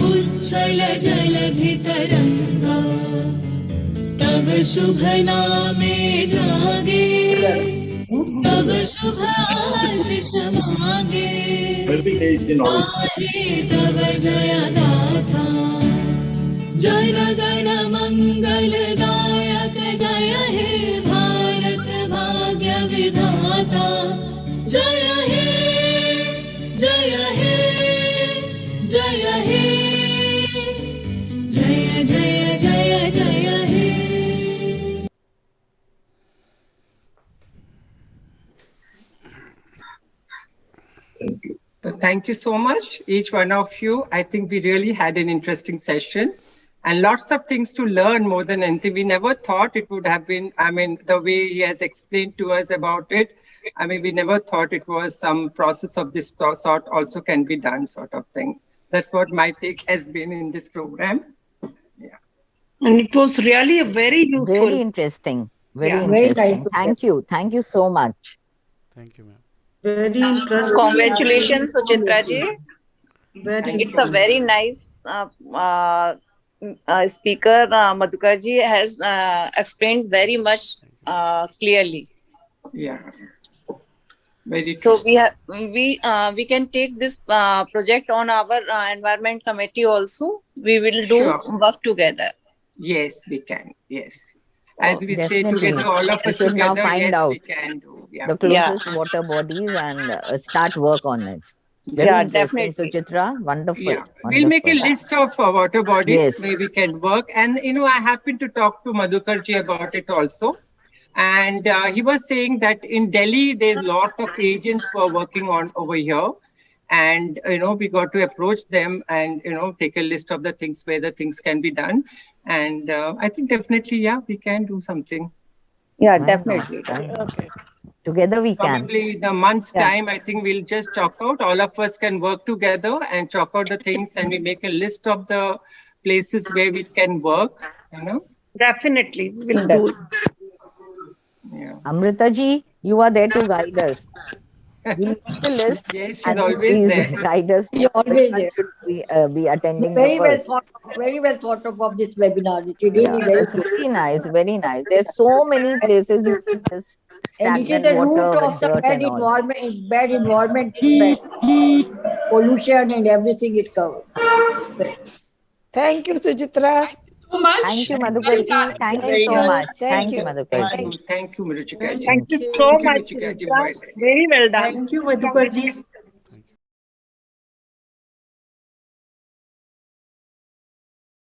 Speaker 16: उच्छल जलधि तरंगा तब शुभ नामे जागे तब शुभ आशीष मांगे तब जय गाथा जन गण मंगल दायक जय हे भारत भाग्य विधाता जय हे जय हे जय हे जय जय जय जय हे.
Speaker 3: So thank you so much, each one of you. I think we really had an interesting session and lots of things to learn more than anything. We never thought it would have been, I mean, the way he has explained to us about it. I mean, we never thought it was some process of this sort also can be done sort of thing. That's what my take has been in this program. Yeah.
Speaker 7: And it was really a very useful.
Speaker 2: Very interesting. Very
Speaker 7: Yeah.
Speaker 2: interesting.
Speaker 7: Very nice.
Speaker 2: Thank you. Thank you so much.
Speaker 12: Thank you, ma'am.
Speaker 4: Very interesting.
Speaker 11: Congratulations, Suchitra ji.
Speaker 4: Very
Speaker 11: It's a very nice speaker. Madhukar ji has explained very much clearly.
Speaker 3: Yeah. Very
Speaker 11: so we can take this project on our environment committee also. We will do work together.
Speaker 3: Yes, we can. Yes. As we say
Speaker 2: Definitely.
Speaker 3: together, all of
Speaker 2: We
Speaker 3: us
Speaker 2: should now
Speaker 3: together,
Speaker 2: find
Speaker 3: yes,
Speaker 2: out
Speaker 3: we can do. Yeah.
Speaker 2: the closest water bodies and start work on it. Very
Speaker 3: Yeah,
Speaker 2: interesting,
Speaker 3: definitely.
Speaker 2: Suchitra. Wonderful.
Speaker 3: Yeah, we'll make a
Speaker 2: Wonderful.
Speaker 3: list of water bodies
Speaker 2: Yes.
Speaker 3: where we can work. And, you know, I happened to talk to Madhukar ji about it also. And he was saying that in Delhi, there's a lot of agents who are working on over here. And, you know, we got to approach them and, you know, take a list of the things where the things can be done. And I think definitely, yeah, we can do something.
Speaker 11: Yeah,
Speaker 2: Why
Speaker 11: definitely.
Speaker 2: not?
Speaker 3: Okay.
Speaker 2: Together we can.
Speaker 3: Probably in a month's time, I think we'll just chalk out. All of us can work together and chalk out the things, and we make a list of the places where we can work. You know.
Speaker 7: Definitely, we'll do it.
Speaker 3: Yeah.
Speaker 2: Amrita ji, you are there to guide us. We'll make the list.
Speaker 3: Yes, she's
Speaker 2: and
Speaker 3: always
Speaker 2: please
Speaker 3: there.
Speaker 2: guide us.
Speaker 14: You're always there.
Speaker 2: Be attending
Speaker 14: Very
Speaker 2: the
Speaker 14: well
Speaker 2: first.
Speaker 14: thought of, very well thought of this webinar. It really
Speaker 2: Yeah,
Speaker 14: very
Speaker 2: it's very nice, very nice. There's so many places you can just
Speaker 14: and it is
Speaker 2: stagnant
Speaker 14: the
Speaker 2: water
Speaker 14: root of
Speaker 2: with
Speaker 14: the
Speaker 2: dirt
Speaker 14: bad
Speaker 2: and all.
Speaker 14: environment, bad environment pollution and everything it covers.
Speaker 6: Thank you, Suchitra.
Speaker 13: So much.
Speaker 2: Thank you, Madhukar ji. Thank you so much. Thank you, Madhukar ji.
Speaker 3: Thank you, Ruchika ji.
Speaker 7: Thank you so much.
Speaker 3: Ruchika ji.
Speaker 7: Very well done.
Speaker 4: Thank you, Madhukar ji.